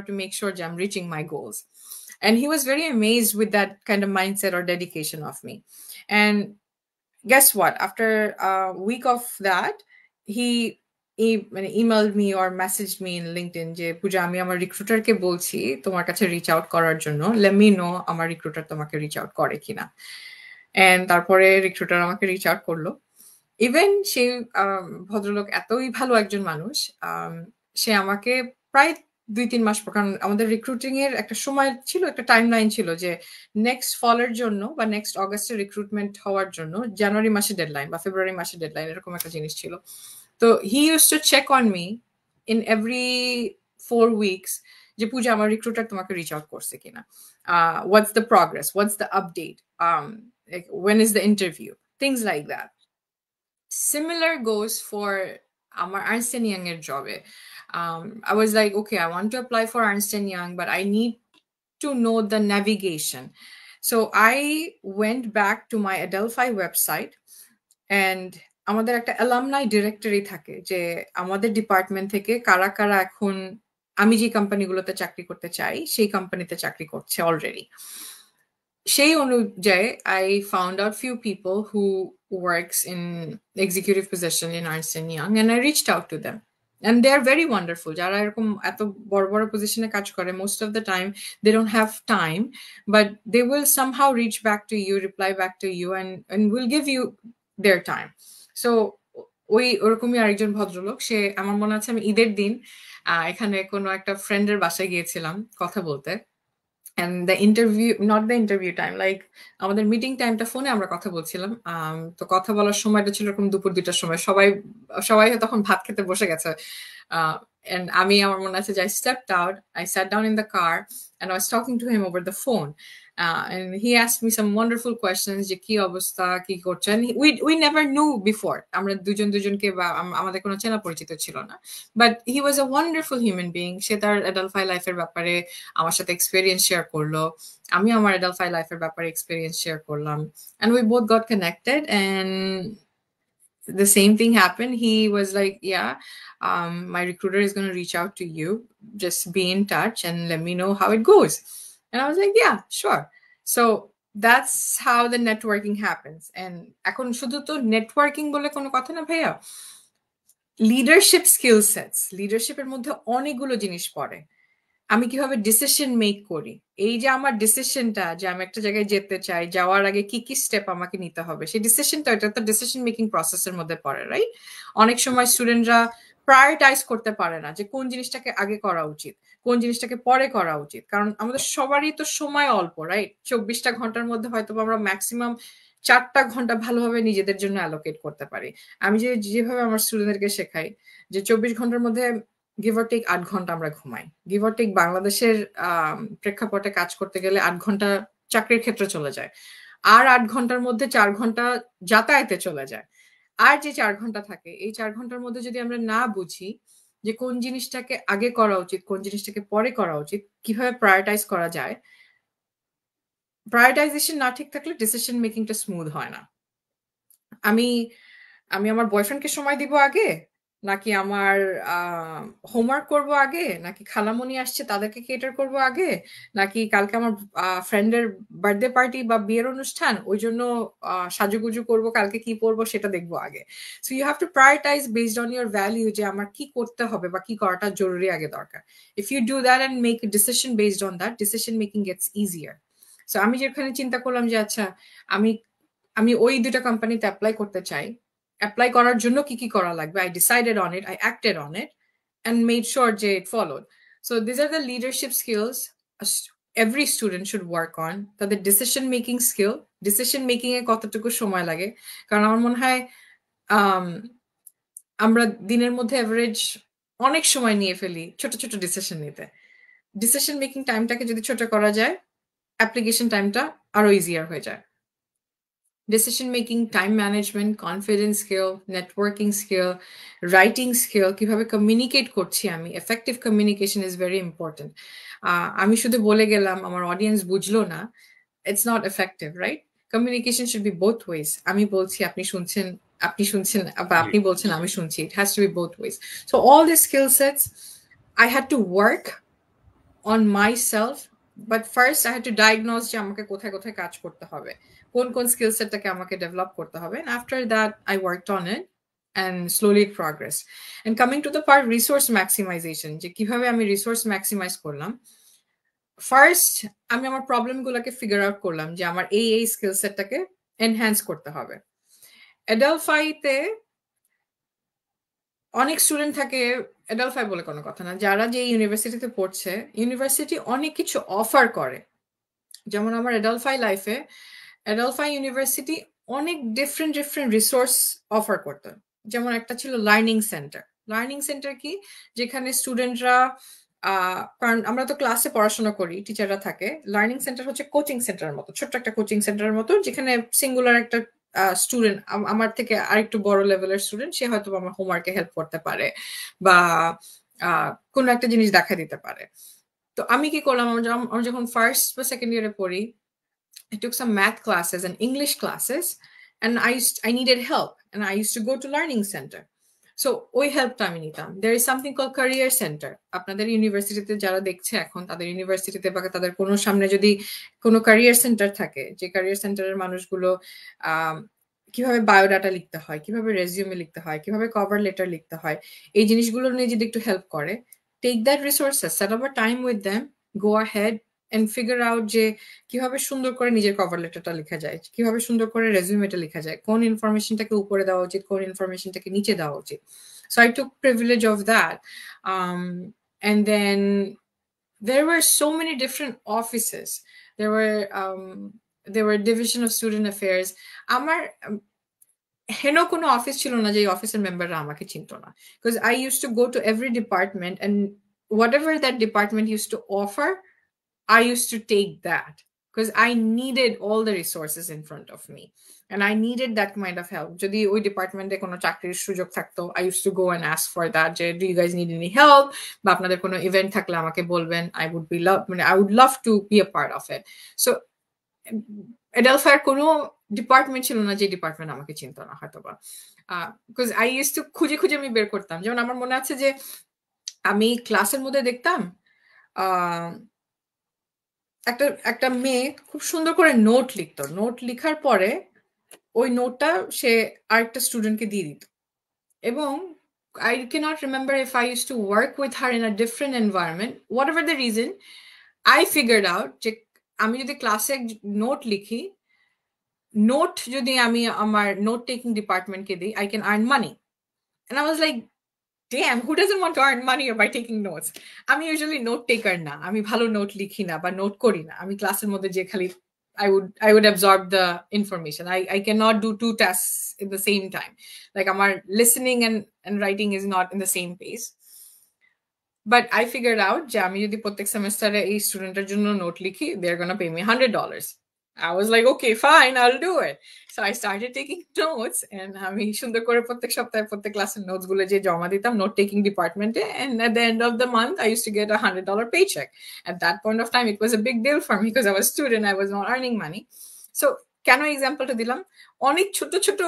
to make sure that I'm reaching my goals. And he was very amazed with that kind of mindset or dedication of me. And guess what? After a week of that, he emailed me or messaged me in LinkedIn যে পূজা, আমি আমার রিক্রুটারকে বলছি তোমার কাছে reach out করার জন্য, let me no আমার recruiter তোমাকে রিচ আউট করে কিনা। এন্ড তারপরে রিক্রুটার আমাকে রিচ আউট করলো। ইভেন সেই ভদ্রলোক এতই ভালো একজন মানুষ, সে আমাকে প্রায় 2-3 মাস পর, কারণ আমাদের রিক্রুটিং এর একটা সময় ছিল, একটা টাইমলাইন ছিল যে নেক্সট ফলের জন্য বা নেক্সট অগাস্টে রিক্রুটমেন্ট হওয়ার জন্য জানুয়ারি মাসে ডেডলাইন বা ফেব্রুয়ারি মাসে ডেডলাইন, এরকম একটা জিনিস ছিল। তো he use to check on me in every 4 weeks যে পূজা আমার রিক্রুটার তোমাকে রিচ আউট করছে কিনা, what's the progress, what's the update, when is the interview, things like that. Similar goes for our Ernst & Young job. I was like, okay, I want to apply for Ernst & Young, but I need to know the navigation. So I went back to my Adelphi website, and আমাদের একটা alumni directory থাকে যে আমাদের department থেকে কারা কারা এখন আমি যে কোম্পানিগুলোতে চাকরি করতে চাই সেই কোম্পানিতে চাকরি করছে অলরেডি। সেই অনুযায়ী I found out few people who works in executive position in Ernst & Young, and I reached out to them. And they are very wonderful. যারা এরকম এত বড় বড় পজিশনে কাজ করে, most of the time they don't have time, but they will somehow reach back to you, reply back to you, and will give you their time. So ওই ওরকমই আরেকজন ভদ্রলোক, সে আমার মনে আছে আমি ঈদের দিন এখানে কোনো একটা ফ্রেন্ডের বাসায় গিয়েছিলাম কথা বলতে, and the interview, not the interview time, like আমাদের মিটিং টাইমটা ফোনে আমরা কথা বলছিলাম। তো কথা বলার সময়টা ছিল এরকম দুপুর 2টার সময়, সবাই তখন ভাত খেতে বসে গেছে। And আমি আমার মনে আছে যে I stepped out, I sat down in the car, and I was talking to him over the phone. And he asked me some wonderful questions যে কি অবস্থা, কি করছেন। We never knew before, আমরা দুজনকে বা আমাদের কোনো চেনা পরিচিত ছিল না, but he was a wonderful human being. সে তার Adelphi লাইফের ব্যাপারে আমার সাথে এক্সপেরিয়েন্স শেয়ার করলো, আমি আমার Adelphi লাইফের ব্যাপারে এক্সপেরিয়েন্স শেয়ার করলাম, and we both got connected. And the same thing happened. He was like, yeah, my recruiter is going to reach out to you, just be in touch and let me know how it goes. And I was like, yeah, sure. So that's how the networking happens. And এখন শুধু তো networking বলে কোনো কথা না ভাইয়া, leadership skill sets, লিডারশিপের মধ্যে অনেকগুলো জিনিস পড়ে। আমি কিভাবে ডিসিশন মেক করি, এই যে আমার ডিসিশনটা যে আমি একটা জায়গায় যেতে চাই, যাওয়ার আগে কি কি স্টেপ আমাকে নিতে হবে, সেই ডিসিশনটা, এটা তো ডিসিশন মেকিং প্রসেসের মধ্যে পড়ে, রাইট? অনেক সময় স্টুডেন্টরা প্রায়োরিটাইজ করতে পারে না যে কোন জিনিসটাকে আগে করা উচিত, কোন জিনিসটাকে পরে করা উচিত, কারণ আমাদের সবারই তো সময় অল্প, রাইট? 24টা ঘন্টার মধ্যে হয়তো আমরা ম্যাক্সিমাম 4টা ঘন্টা ভালোভাবে নিজেদের জন্য অ্যালোকেট করতে পারি। আমি যেভাবে আমার স্টুডেন্টদেরকে শেখাই যে 24 ঘন্টার মধ্যে গিভ অর টেক 8 ঘন্টা আমরা ঘুমাই। গিভ অর টেক বাংলাদেশের প্রেক্ষাপটে কাজ করতে গেলে 8 ঘন্টা চাকরির ক্ষেত্রে চলে যায়, আর 8 ঘন্টার মধ্যে 4 ঘন্টা যাতায়াতে চলে যায়। আর যে 4 ঘন্টা থাকে, এই 4 ঘন্টার মধ্যে যদি আমরা না বুঝি যে কোন জিনিসটাকে আগে করা উচিত, কোন জিনিসটাকে পরে করা উচিত, কিভাবে প্রায়োরিটাইজ করা যায়, প্রায়োরিটাইজেশন না ঠিক থাকলে ডিসিশন মেকিংটা স্মুথ হয় না। আমি আমার বয়ফ্রেন্ডকে সময় দিব আগে, নাকি আমার হোমওয়ার্ক করব আগে, নাকি খালামণি আসছে তাদেরকে কেটার করব আগে, নাকি কালকে আমার ফ্রেন্ডের বার্থডে পার্টি বা বিয়ের অনুষ্ঠান, ওই জন্য সাজুগুজু করব, কালকে কি পরবো সেটা দেখবো আগে। So you have to prioritise based on your value, যে আমার কি করতে হবে বা কি করাটা জরুরি আগে দরকার। If you do that and make a decision based on that, decision making gets easier. So আমি যেখানে চিন্তা করলাম যে আচ্ছা আমি ওই 2টা কোম্পানিতে অ্যাপ্লাই করতে চাই, অ্যাপ্লাই করার জন্য কি কি করা লাগবে, I decided on it, I acted on it, and made sure যে it followed. So these are the leadership skills every student should work on. তাদের decision making skill, decision making এ কতটুকু সময় লাগে, কারণ আমার মনে হয় আমরা দিনের মধ্যে এভারেজ অনেক সময় নিয়ে ফেলি ছোট ছোট ডিসিশন নিতে। ডিসিশন মেকিং টাইমটাকে যদি ছোট করা যায়, অ্যাপ্লিকেশন টাইমটা আরো ইজিয়ার হয়ে যায়। Decision making, time management, confidence skill, networking skill, writing skill, কিভাবে communicate করছি আমি, effective communication is very important. আমি শুধু বলে গেলাম আমার অডিয়েন্স বুঝলো না, it's not effective, right? Communication should be both ways. আমি বলছি আপনি শুনছেন বা আপনি বলছেন আমি শুনছি, it has to be both ways. So all these skill sets I had to work on myself, but first I had to diagnose যে আমাকে কোথায় কোথায় কাজ করতে হবে, কোন কোন স্কিল সেটটাকে আমাকে ডেভেলপ করতে হবে, and after that I worked on it and slowly progressed. And coming to the part resource maximization, যে কিভাবে আমি রিসোর্স ম্যাক্সিমাইজ করলাম, ফার্স্ট আমি আমার প্রবলেমগুলোকে ফিগার আউট করলাম যে আমার এই স্কিল সেটটাকে এনহ্যান্স করতে হবে। Adelphi তে অনেক স্টুডেন্ট থাকে এডালফাই বলে কোনো কথা না। যারা যে ইউনিভার্সিটিতে পড়ছে, ইউনিভার্সিটি অনেক কিছু অফার করে। যেমন আমার এডালফাই লাইফে এডালফাই ইউনিভার্সিটি অনেক ডিফারেন্ট রিসোর্স অফার করতো। যেমন একটা ছিল লার্নিং সেন্টার। লার্নিং সেন্টার কি? যেখানে স্টুডেন্টরা কারণ আমরা তো ক্লাসে পড়াশোনা করি, টিচাররা থাকে। লার্নিং সেন্টার হচ্ছে কোচিং সেন্টারের মতো, ছোট্ট একটা কোচিং সেন্টারের মতো, যেখানে সিঙ্গুলার একটা স্টুডেন্ট, আমার থেকে আরেকটু বড় লেভেলের স্টুডেন্ট, সে হয়তো আমার হোমওয়ার্কে হেল্প করতে পারে বা কোনো একটা জিনিস দেখা দিতে পারে। তো আমি কি করলাম, আমি যখন ফার্স্ট বা সেকেন্ড ইয়ারে পড়ি, I took some math classes and English classes, and I needed help, and I used to go to learning center. So ওই হেল্পটা আমি নিতাম। There is something called career center. আপনাদের ইউনিভার্সিটিতে যারা দেখছে এখন, তাদের ইউনিভার্সিটিতে বা তাদের কোনো সামনে যদি কোনো career center থাকে, যে career centerএর মানুষগুলো কিভাবে বায়োডাটা লিখতে হয়, কিভাবে রেজিউমে লিখতে হয়, কিভাবে কভার লেটার লিখতে হয়, এই জিনিসগুলো নিয়ে যদি একটু হেল্প করে, take that resources, set up a time with them, go ahead and figure out যে কিভাবে সুন্দর করে নিজের কভার লেটারটা লেখা যায়, কিভাবে সুন্দর করে রেজিউমেটা লেখা যায়, কোন ইনফরমেশনটাকে উপরে দেওয়া উচিত, কোন ইনফরমেশনটাকে নিচে দেওয়া উচিত। So I took privilege of that. And then there were so many different offices. There were division of student affairs. আমার হেন কোনো অফিস ছিল না যে এই অফিসের মেম্বাররা আমাকে চিনতো না, because I used to go to every department, and whatever that department used to offer, I used to take that, because I needed all the resources in front of me, and I needed that kind of help. যদি ওই ডিপার্টমেন্টে কোনো চাকরির সুযোগ থাকতো, I used to go and ask for that, যে do you guys need any help, বা আপনাদের কোনো ইভেন্ট থাকলে আমাকে বলবেন, I would love to be a part of it. So এডালফায়ার কোনো ডিপার্টমেন্ট ছিল না যে ডিপার্টমেন্ট আমাকে চিনতো না হয়তোবা, বিকজ আই ইউজ টু খুঁজে খুঁজে আমি বের করতাম। যেমন আমার মনে আছে যে আমি ক্লাসের মধ্যে দেখতাম একটা মেয়ে খুব সুন্দর করে নোট লিখতো, নোট লিখার পরে ওই নোটটা সে আরেকটা স্টুডেন্টকে দিয়ে দিত, এবং I cannot remember if I used to work with her in a different environment. Whatever the reason, I figured out যে আমি যদি ক্লাসে নোট লিখি, নোট যদি আমি আমার নোট টেকিং ডিপার্টমেন্টকে দিই, I can earn money. And I was like, damn, who doesn't want to earn money by taking notes? আমি usually নোট টেকার না, আমি ভালো নোট লিখি না বা নোট করি না। আমি ক্লাসের মধ্যে যে খালি I would absorb the information. I cannot do two tasks at the same time. Like আমার listening and writing is not in the same pace. But I figured out যে আমি যদি প্রত্যেক সেমেস্টারে এই স্টুডেন্টের জন্য নোট লিখি, they're gonna pay me $100. I was like, okay, fine, I'll do it. So I started taking notes, and আমি সুন্দর করে প্রত্যেক সপ্তাহে প্রত্যেক ক্লাসের নোটস গুলো যে জমা দিতাম নোট টেকিং ডিপার্টমেন্টে, and at the end of the month I used to get $100 paycheck. At that point of time it was a big deal for me because I was a student, I was not earning money. So কেন এক্সাম্পলটা দিলাম, অনেক ছোট ছোট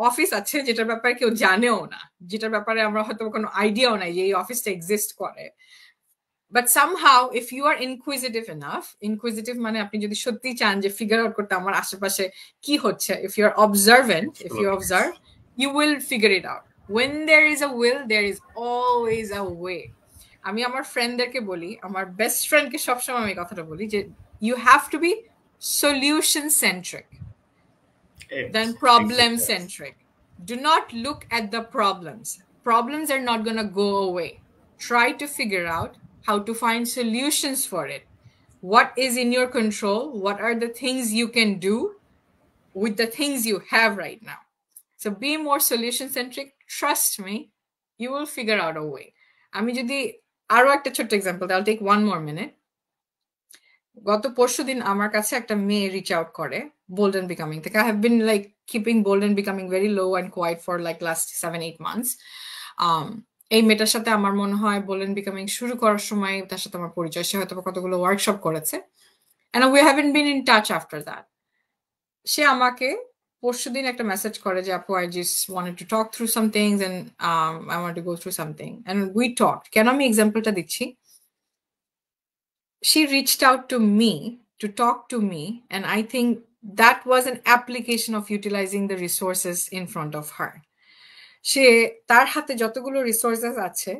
office আছে যেটার ব্যাপারে কেউ জানেও না, যেটার ব্যাপারে আমরা হয়তো কোনো আইডিয়াও নাই যে এই অফিসটা এক্সিস্ট করে। But somehow if you are inquisitive enough, inquisitive মানে আপনি যদি সত্যি চান যে ফিগার আউট করতে আমার আশেপাশে কি হচ্ছে, if you are observant, if you observe, you will figure it out. When there is a will, there is always a way. আমি আমার ফ্রেন্ডদেরকে বলি, আমার বেস্ট ফ্রেন্ডকে সবসময় আমি কথাটা বলি যে you have to be solution centric than problem centric. Do not look at the problems. Problems are not going to go away. Try to figure out how to find solutions for it. What is in your control? What are the things you can do with the things you have right now? So be more solution centric. Trust me, you will figure out a way. আমি যদি আরো একটা ছোট্ট example, I'll take one more minute. গত পরশুদিন আমার কাছে একটা মেয়ে রিচ আউট করে Bold and Becoming থেকে. I have been like keeping Bold and Becoming very low and quiet for like last 7-8 months. এই মেয়েটার সাথে আমার মনে হয় Bold and Becoming শুরু করার সময় তার সাথে আমার পরিচয়, সে হয়তো কতগুলো ওয়ার্কশপ করেছে, and we haven't been in touch after that. সে আমাকে পরশুদিন একটা মেসেজ করে যে আপু, I just wanted to talk through some things and I want to go through something, and we talked. কেন আমি এক্সাম্পলটা দিচ্ছি, she reached out to me to talk to me, and I think that was an application of utilizing the resources in front of her. সে তার হাতে যতগুলো resources আছে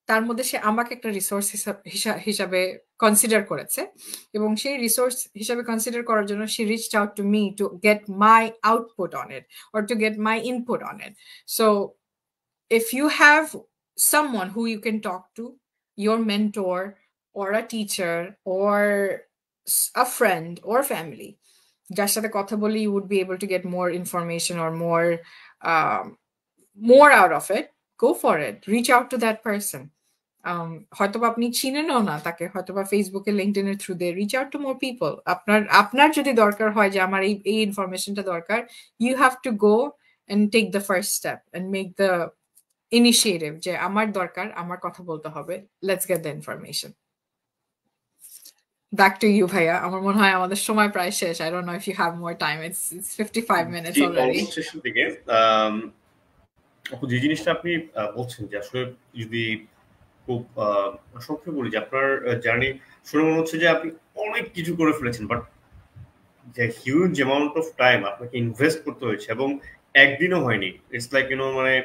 তার মধ্যে সে আমাকে একটা রিসোর্স হিসাবে কনসিডার করেছে, এবং সেই রিসোর্স হিসাবে কনসিডার করার জন্য she reached out to me to get my output on it or to get my input on it. So if you have someone who you can talk to, your mentor or a teacher or a friend or family, যার সাথে কথা বলে you would be able to get more information or um, more out of it. Go for it, reach out to that person. হয়তোবা আপনি চিনেনও না তাকে, হয়তোবা ফেসবুকে লিঙ্কডইনের থ্রু দিয়ে reach out to more people. আপনার যদি দরকার হয় যে আমার এই ইনফরমেশনটা দরকার, you have to go and take the first step and make the initiative যে আমার দরকার, আমার কথা বলতে হবে, let's get the information. Back to you ভাইয়া, আমার মনে হয় আমাদের সময় প্রায় শেষ। I don't know if you have more time, it's 55 minutes already. শেষের দিকে যে জিনিসটা আপনি বলছেন যে আসলে যদি খুব সংক্ষেপে বলি যে আপনার জার্নি শুনে মনে হচ্ছে যে আপনি অনেক কিছু করে ফেলেছেন, বাট যে হিউজ অ্যামাউন্ট অফ টাইম আপনাকে ইনভেস্ট করতে হয়েছে এবং একদিনও হয়নি। ইটস লাইক মানে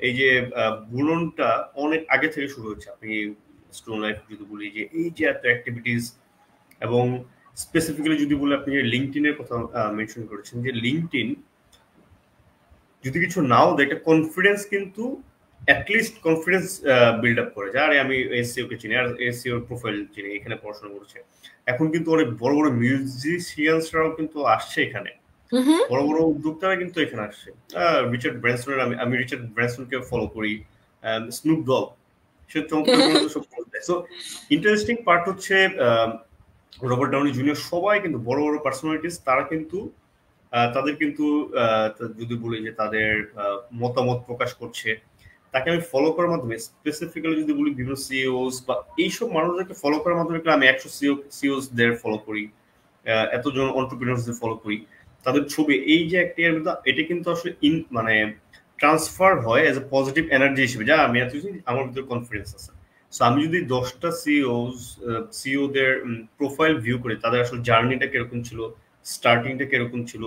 এই যে বুননটা অনেক আগে থেকে শুরু হচ্ছে। আপনি স্টুডেন্ট লাইফ যদি বলি যে এই যে এত অ্যাক্টিভিটিস, এবং স্পেসিফিক্যালি যদি বলি আপনি যে লিঙ্কডইনের কথা মেনশন করেছেন, যে লিঙ্কডইন যদি কিছু নাও দেয় একটা কনফিডেন্স, কিন্তু অ্যাটলিস্ট কনফিডেন্স বিল্ড আপ করে, যে আরে আমি এসসিও কে চিনি আর এসসিওর প্রোফাইল চিনি, এখানে পড়াশোনা করছে। এখন কিন্তু অনেক বড় বড় মিউজিশিয়ানসরাও কিন্তু আসছে এখানে, বড় বড় উদ্যোক্তারা কিন্তু এখানে আসছে। রিচার্ড ব্র্যানসনের আমি রিচার্ড ব্র্যানসনকে ফলো করি, স্নুপ ডগ, সে চমৎকার সব করতে। সো ইন্টারেস্টিং পার্ট হচ্ছে রবার্ট ডাউনি জুনিয়র, সবাই কিন্তু বড় বড় পার্সোনালিটিস, তারা কিন্তু তাদের কিন্তু যদি বলি যে তাদের মতামত প্রকাশ করছে, তাকে আমি ফলো করার মাধ্যমে, স্পেসিফিক্যালি যদি বলি বিভিন্ন সিইওস বা এইসব মানুষদেরকে ফলো করার মাধ্যমে আমি 100 সিইওস দের ফলো করি, এতজন এন্টারপ্রেনার্সদের ফলো করি, তাদের ছবি এই যে একটা এটা কিন্তু আসলে মানে ট্রান্সফার হয় এজ এ পজিটিভ এনার্জি হিসেবে, যা আমি এত আমার ভিতরে কনফিডেন্স আছে। সো আমি যদি 10টা সিইওদের প্রোফাইল ভিউ করি, তাদের আসলে জার্নিটা কিরকম ছিল, স্টার্টিংটা কিরকম ছিল,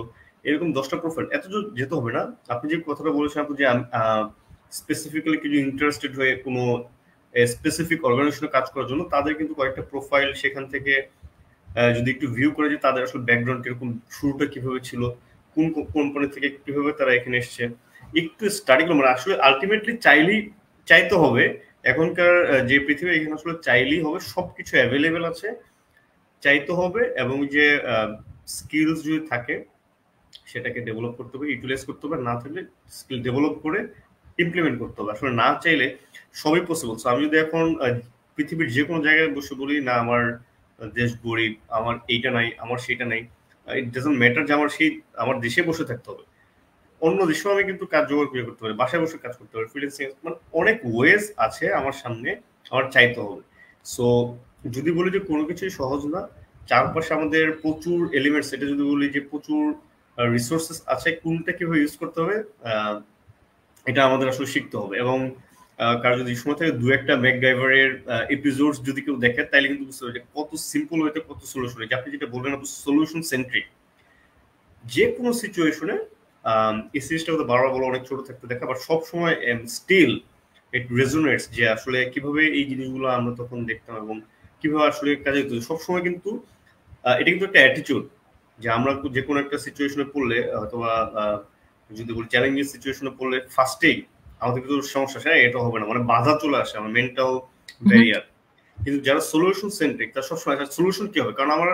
এরকম 10টা প্রোফাইল এত যেতে হবে না। আপনি যে কথাটা বলেছেন আপনি যে স্পেসিফিক্যালি কিছু ইন্টারেস্টেড হয়ে কোনো স্পেসিফিক অর্গানাইজেশনে কাজ করার জন্য, তাদের কিন্তু কয়েকটা প্রোফাইল সেখান থেকে যদি একটু ভিউ করে যে তাদের আসলে ব্যাকগ্রাউন্ড কিরকম, শুরুটা কিভাবে ছিল, কোন কোম্পানি থেকে কিভাবে তারা এখানে এসছে, একটু স্টাডি করবো। মানে আসলে আলটিমেটলি চাইতে হবে, এখনকার যে পৃথিবী, এখানে আসলে চাইলেই হবে, সবকিছু অ্যাভেলেবেল আছে, চাইতে হবে, এবং যে স্কিলস যদি থাকে সেটাকে ডেভেলপ করতে হবে, ইউটিলাইজ করতে হবে, না থাকলে স্কিল ডেভেলপ করে ইমপ্লিমেন্ট করতে হবে। আসলে না চাইলে সবই পসিবল। সো আমি যদি এখন পৃথিবীর যে কোনো জায়গায় বসে বলি না আমার দেশ গরিব, আমার এইটা নাই, আমার সেইটা নাই, ইট ডাজন্ট ম্যাটার যে আমার দেশে বসে থাকতে হবে, অন্য দেশেও আমি কিন্তু কাজ জোগাড় করে করতে পারি, বাসায় বসে কাজ করতে পারি, ফ্রিল্যান্সিং, মানে অনেক ওয়েজ আছে আমার সামনে, আমার চাইতে হবে। সো যদি বলি যে কোনো কিছুই সহজ না, চারপাশে আমাদের প্রচুর এলিমেন্টস, এটা যদি বলি যে প্রচুর রিসোর্সেস আছে, কোনটা কিভাবে ইউজ করতে হবে এটা আমাদের আসলে শিখতে হবে। এবং কারো যদি সময় থাকে, দু একটা ম্যাকগাইভারের এপিসোডস যদি কেউ দেখে, তাইলে কিন্তু বুঝতে হবে যে কত সিম্পল হইতে কত সলিউশন হয়েছে। আপনি যেটা বললেন সলিউশন সেন্ট্রিক, যে কোনো সিচুয়েশনে এই সিরিজটা বারবার বলো, অনেক ছোট থাকতে দেখা, বাট সবসময় স্টিল ইট রেজোনেটস যে আসলে কিভাবে এই জিনিসগুলো আমরা তখন দেখতাম এবং কিভাবে আসলে কাজে হতো সবসময়। কিন্তু এটা কিন্তু একটা অ্যাটিটিউড, যে আমরা যে কোনো একটা সিচুয়েশনে পড়লে, অথবা যদি বলি চ্যালেঞ্জিং সিচুয়েশনে পড়লে, ফার্স্টেই আমাদের কিন্তু সমস্যা আসে, এটা হবে না, মানে বাধা চলে আসে, আমার মেন্টাল ব্যারিয়ার। কিন্তু যারা সলিউশন সেন্ট্রিক, তারা সবসময় সলিউশন কি হবে, কারণ আমার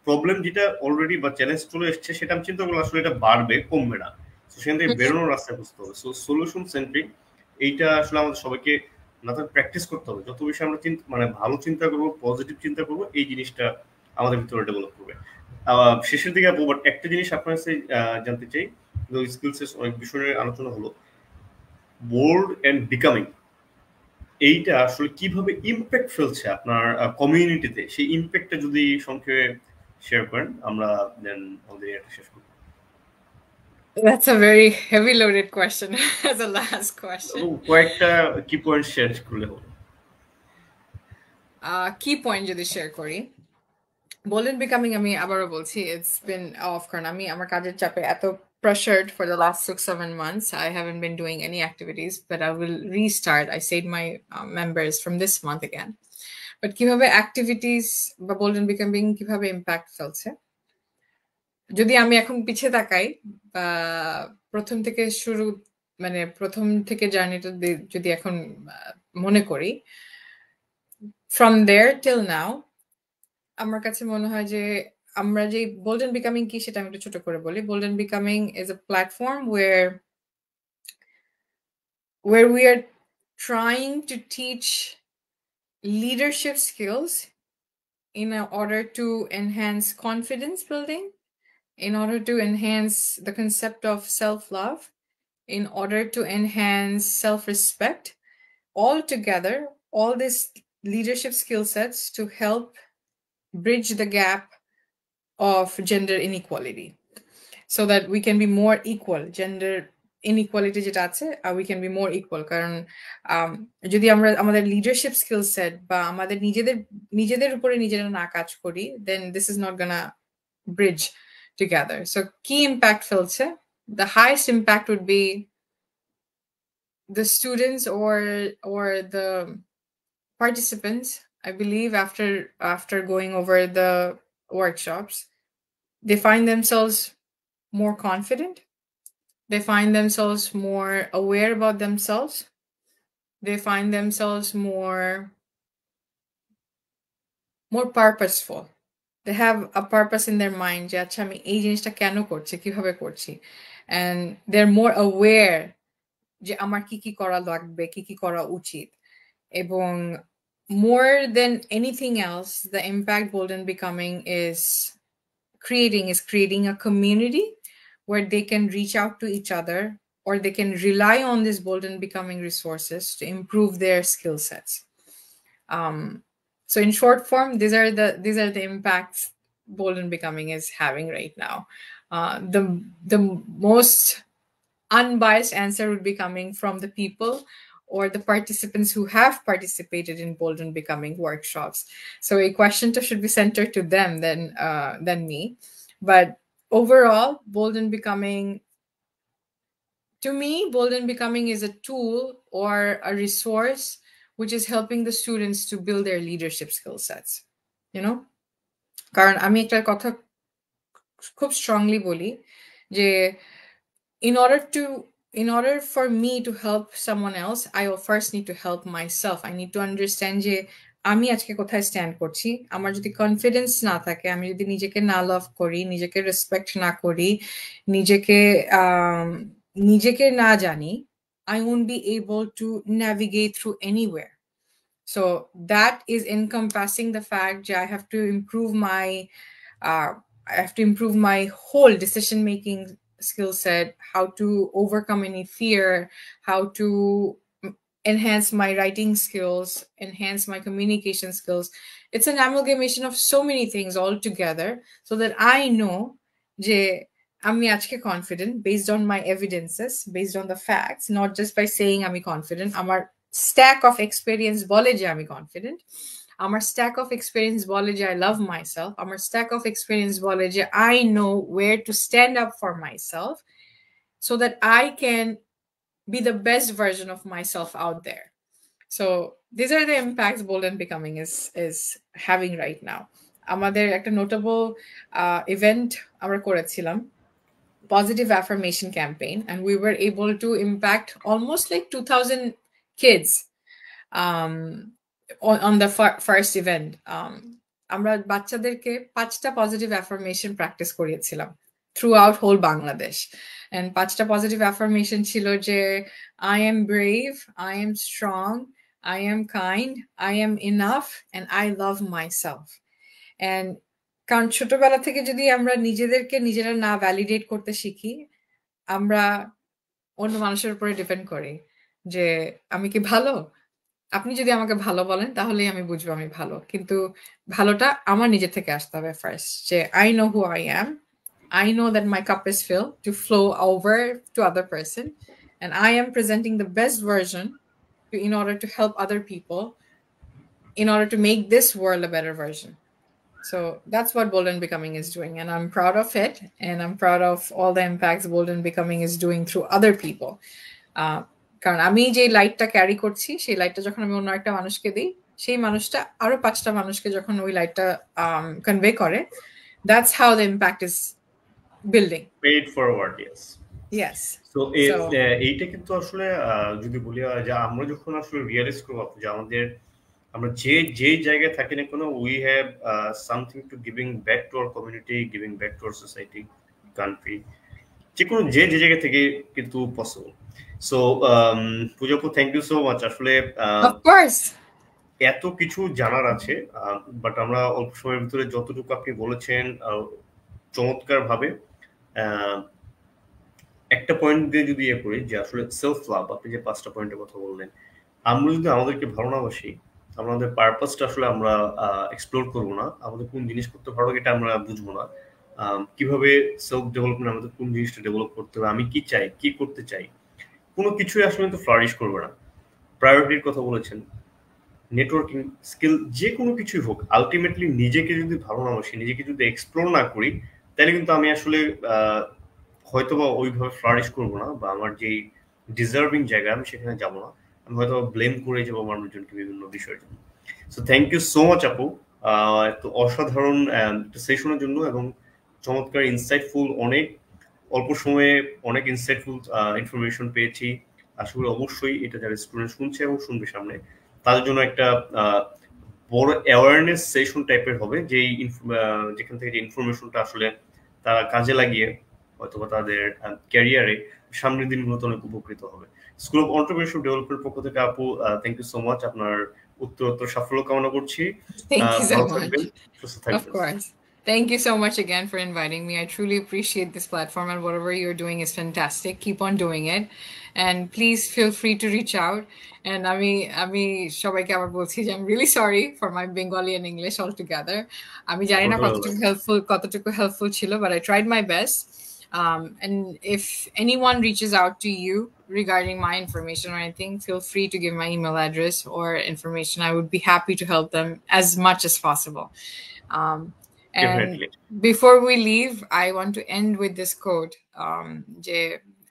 প্রবলেম যেটা অলরেডি বা চ্যালেঞ্জ চলে এসছে, সেটা আমি চিন্তা করলে আসলে এটা বাড়বে, কমবে না। সেখান থেকে বেরোনোর রাস্তা খুঁজতে হবে। সো সলিউশন সেন্ট্রিক এইটা আসলে আমাদের সবাইকে মাথায় প্র্যাকটিস করতে হবে। যত বেশি আমরা মানে ভালো চিন্তা করবো, পজিটিভ চিন্তা করবো, এই জিনিসটা আমাদের ভিতরে ডেভেলপ করবে। শেষের দিকে আপু একটা জিনিস আপনার কাছে জানতে চাই, স্কিলসের অনেক বিষয়ের আলোচনা হলো, বোল্ড এন্ড বিকামিং, এইটা আসলে কিভাবে ইমপ্যাক্ট ফেলছে আপনার কমিউনিটিতে, সেই ইমপ্যাক্টটা যদি সংক্ষেপে শেয়ার করেন, আমরা দেন আমাদের এটা শেষ করব। That's a very heavy loaded question as a last question. কয়েকটা কি পয়েন্ট শেয়ার করলে হবে? কি পয়েন্ট যদি শেয়ার করি, বলেন বিকামিং, আমি আবারও বলছি, ইটস বিন অফ, কারণ আমি আমার কাজের চাপে এত pressured for the last 6-7 months. I haven't been doing any activities, but I will restart. I said my members from this month again. But কিভাবে activities বা bold and becoming কিভাবে impact ফেলছে, যদি আমি এখন পিছে তাকাই বা প্রথম থেকে জার্নিটা যদি এখন মনে করি from there till now আমার কাছে মনে হয় যে আমরা যে Bold and Becoming কি সেটা আমি একটু ছোট করে বলি Bold and Becoming is a platform where we are trying to teach leadership skills in order to enhance confidence building, in order to enhance the concept of self-love, in order to enhance self-respect, all together, all these leadership skill sets to help bridge the gap of gender inequality so that we can be more equal. Gender inequality যেটা আছে we can be more equal কারণ যদি আমরা আমাদের leadership skill set বা আমাদের নিজেদের উপরে নিজেরা না কাজ করি then this is not gonna bridge together. So key impact ফেলছে, the highest impact would be the students or the participants, I believe, after going over the workshops, they find themselves more confident. They find themselves more aware about themselves. They find themselves more purposeful. They have a purpose in their mind যে আচ্ছা আমি এই জিনিসটা কেন করছি, কিভাবে করছি, and they're more aware যে আমার কি কি করা লাগবে, কি কি করা উচিত, এবং more than anything else, the impact Bold and Becoming is creating a community where they can reach out to each other or they can rely on these Bold and Becoming resources to improve their skill sets. So in short form, these are the impacts Bold and Becoming is having right now. The most unbiased answer would be coming from the people or the participants who have participated in Bold and Becoming workshops. So a question should be centered to them than me. But overall, Bold and Becoming, to me, Bold and Becoming is a tool or a resource which is helping the students to build their leadership skill sets. You know? কারণ আমি একটা কথা খুব strongly বলি যে in order for me to help someone else, I will first need to help myself. I need to understand যে আমি আজকে কোথায় স্ট্যান্ড করছি। আমার যদি কনফিডেন্স না থাকে, আমি যদি নিজেকে না লাভ করি, নিজেকে রেসপেক্ট না করি, নিজেকে না জানি, I won't be able to navigate through anywhere. So that is encompassing the fact that I have to improve my whole decision making skill set, how to overcome any fear, how to enhance my writing skills, enhance my communication skills. It's an amalgamation of so many things all together so that I know যে আমি আজকে confident based on my evidences, based on the facts, not just by saying আমি confident. আমার stack of experience বলে যে আমি confident. Our stack of experience বলে যে I love myself. Our stack of experience বলে যে I know where to stand up for myself so that I can be the best version of myself out there. So these are the impacts Bold and Becoming is having right now. আমাদের একটা notable event আমরা করেছিলাম, positive affirmation campaign, and we were able to impact almost like 2,000 kids on the first event. আমরা বাচ্চাদেরকে 5টা positive affirmation practice করিয়েছিলাম throughout whole Bangladesh. And 5টা positive affirmation ছিল যে I am brave, I am strong, I am kind, I am enough, and I love myself. And কারণ ছোটবেলা থেকে যদি আমরা নিজেদেরকে নিজেরা না ভ্যালিডেট করতে শিখি, আমরা অন্য মানুষের উপরে ডিপেন্ড করি যে আমি কি ভালো। আপনি যদি আমাকে ভালো বলেন তাহলেই আমি বুঝবো আমি ভালো, কিন্তু ভালোটা আমার নিজে থেকে আসতে হবে ফার্স্ট, যে I know who I am, I know that my cup is filled to flow over to other person, and I am presenting the best version in order to help other people, in order to make this world a better version. So that's what Bold and Becoming is doing, and I'm proud of it, and I'm proud of all the impacts Bold and Becoming is doing through other people. কারণ আমি যে লাইটটা carry করছি, সেই লাইটটা যখন আমি অন্য একটা মানুষকে দিই, সেই মানুষটা আরো 5টা মানুষকে যখন ওই লাইটটা কনভে করে, that's how the impact is building. Paid forward, yes. Yes. তো So এইটা কিন্তু আসলে যদি বলি যে আমরা যখন আসলে রিয়েলাইজ করবো যে আমরা যে জায়গায় থাকি না কোনো we have something to giving back to our community, giving back to our society, country, যে জায়গা থেকে কিন্তু পসিবল। সো পূজা আপু, থ্যাংক ইউ সো মাচ। আসলে of course. এত কিছু জানার আছে, বাট আমরা অল্প সময়ের ভিতরে যতটুকু আপনি বলেছেন চমৎকার ভাবে, একটা পয়েন্ট দিয়ে যদি করি যে আসলে সেলফ লাভ, আপনি যে 5টা পয়েন্টের কথা বললেন, আমরা যদি আমাদেরকে ভালো না বাসি, আমাদের পারপাসটা আসলে আমরা এক্সপ্লোর করবো না, আমাদের কোন জিনিস করতে ভালো লাগে এটা আমরা বুঝবো না, কিভাবে সেলফ ডেভেলপমেন্ট, আমাদের কোন জিনিসটা ডেভেলপ করতে হবে, আমি কি চাই, কি করতে চাই, কোনো কিছুই আসলে কিন্তু ফ্লারিশ করবে না। প্রায়োরিটির কথা বলেছেন, নেটওয়ার্কিং স্কিল, যে কোনো কিছুই হোক, আলটিমেটলি নিজেকে যদি ভালো না বাসি, নিজেকে যদি এক্সপ্লোর না করি, তাহলে কিন্তু আমি আসলে হয়তোবা ওইভাবে ফ্লারিশ করবো না, বা আমার যেই ডিজার্ভিং জায়গা আমি সেখানে যাবো না, আমি হয়তো ব্লেম করে যাবো মানুষজনকে বিভিন্ন বিষয়ের জন্য। So thank you so much আপু, এত অসাধারণ সেশনের জন্য, এবং চমৎকার ইনসাইটফুল, অনেক অল্প সময়ে অনেক ইনসাইটফুল ইনফরমেশন পেয়েছি। আশা করি অবশ্যই এটা যারা স্টুডেন্ট শুনছে এবং শুনবে সামনে, তাদের জন্য একটা বড় অ্যাওয়ারনেস সেশন টাইপের হবে, যেখান থেকে যে ইনফরমেশনটা আসলে তারা কাজে লাগিয়ে অথবা তাদের ক্যারিয়ারে সামনের দিনগুলোতে অনেক উপকৃত হবে। স্কুল অফ এন্টারপ্রেনিউরশিপ ডেভেলপমেন্ট পক্ষ থেকে আপু, থ্যাংক ইউ সো মাচ। আপনার উত্তর সাফল্য কামনা করছি। Thank you so ভালো much. থাকবেন, সুস্থ Of থাকবেন। course. Thank you so much again for inviting me. I truly appreciate this platform, and whatever you're doing is fantastic. Keep on doing it. And please feel free to reach out. And আমি সবাইকে আবার বলছি যে I'm really sorry for my Bengali and English altogether. আমি জানি না কতটুকু helpful ছিল, but I tried my best. And if anyone reaches out to you regarding my information or anything, feel free to give my email address or information. I would be happy to help them as much as possible. And Definitely. before we leave, I want to end with this quote. যে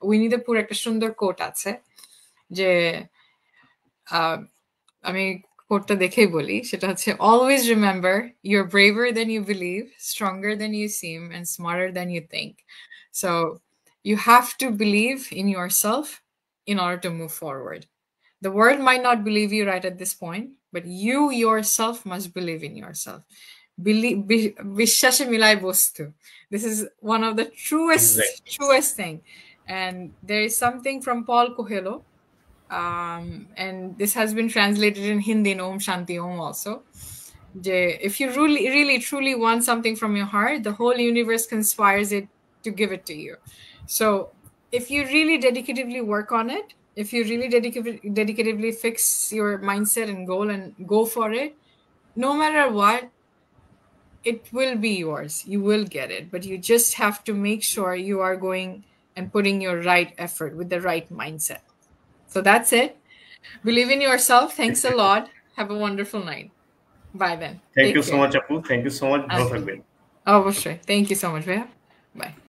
Winnie the poor একটা সুন্দর coat আছে, যে আমি কোটটা দেখেই বলি, সেটা হচ্ছে always remember you're braver than you believe, stronger than you seem, and smarter than you think. So you have to believe in yourself in order to move forward. The world might not believe you right at this point, but you yourself must believe in yourself. Bishashe milai bostu. This is one of the truest thing. And there is something from Paul Coelho, and this has been translated in Hindi in Om Shanti Om also. If you really truly want something from your heart, the whole universe conspires it to give it to you. So if you really dedicatively work on it, if you really dedicatively fix your mindset and goal and go for it, no matter what, it will be yours. You will get it, but you just have to make sure you are going and putting your right effort with the right mindset. So that's it. Believe in yourself. Thanks a lot. Have a wonderful night. Bye then. Thank you so much আপু, thank you so much, ভালো থাকবেন। অবশ্যই, thank you so much ভাইয়া, bye.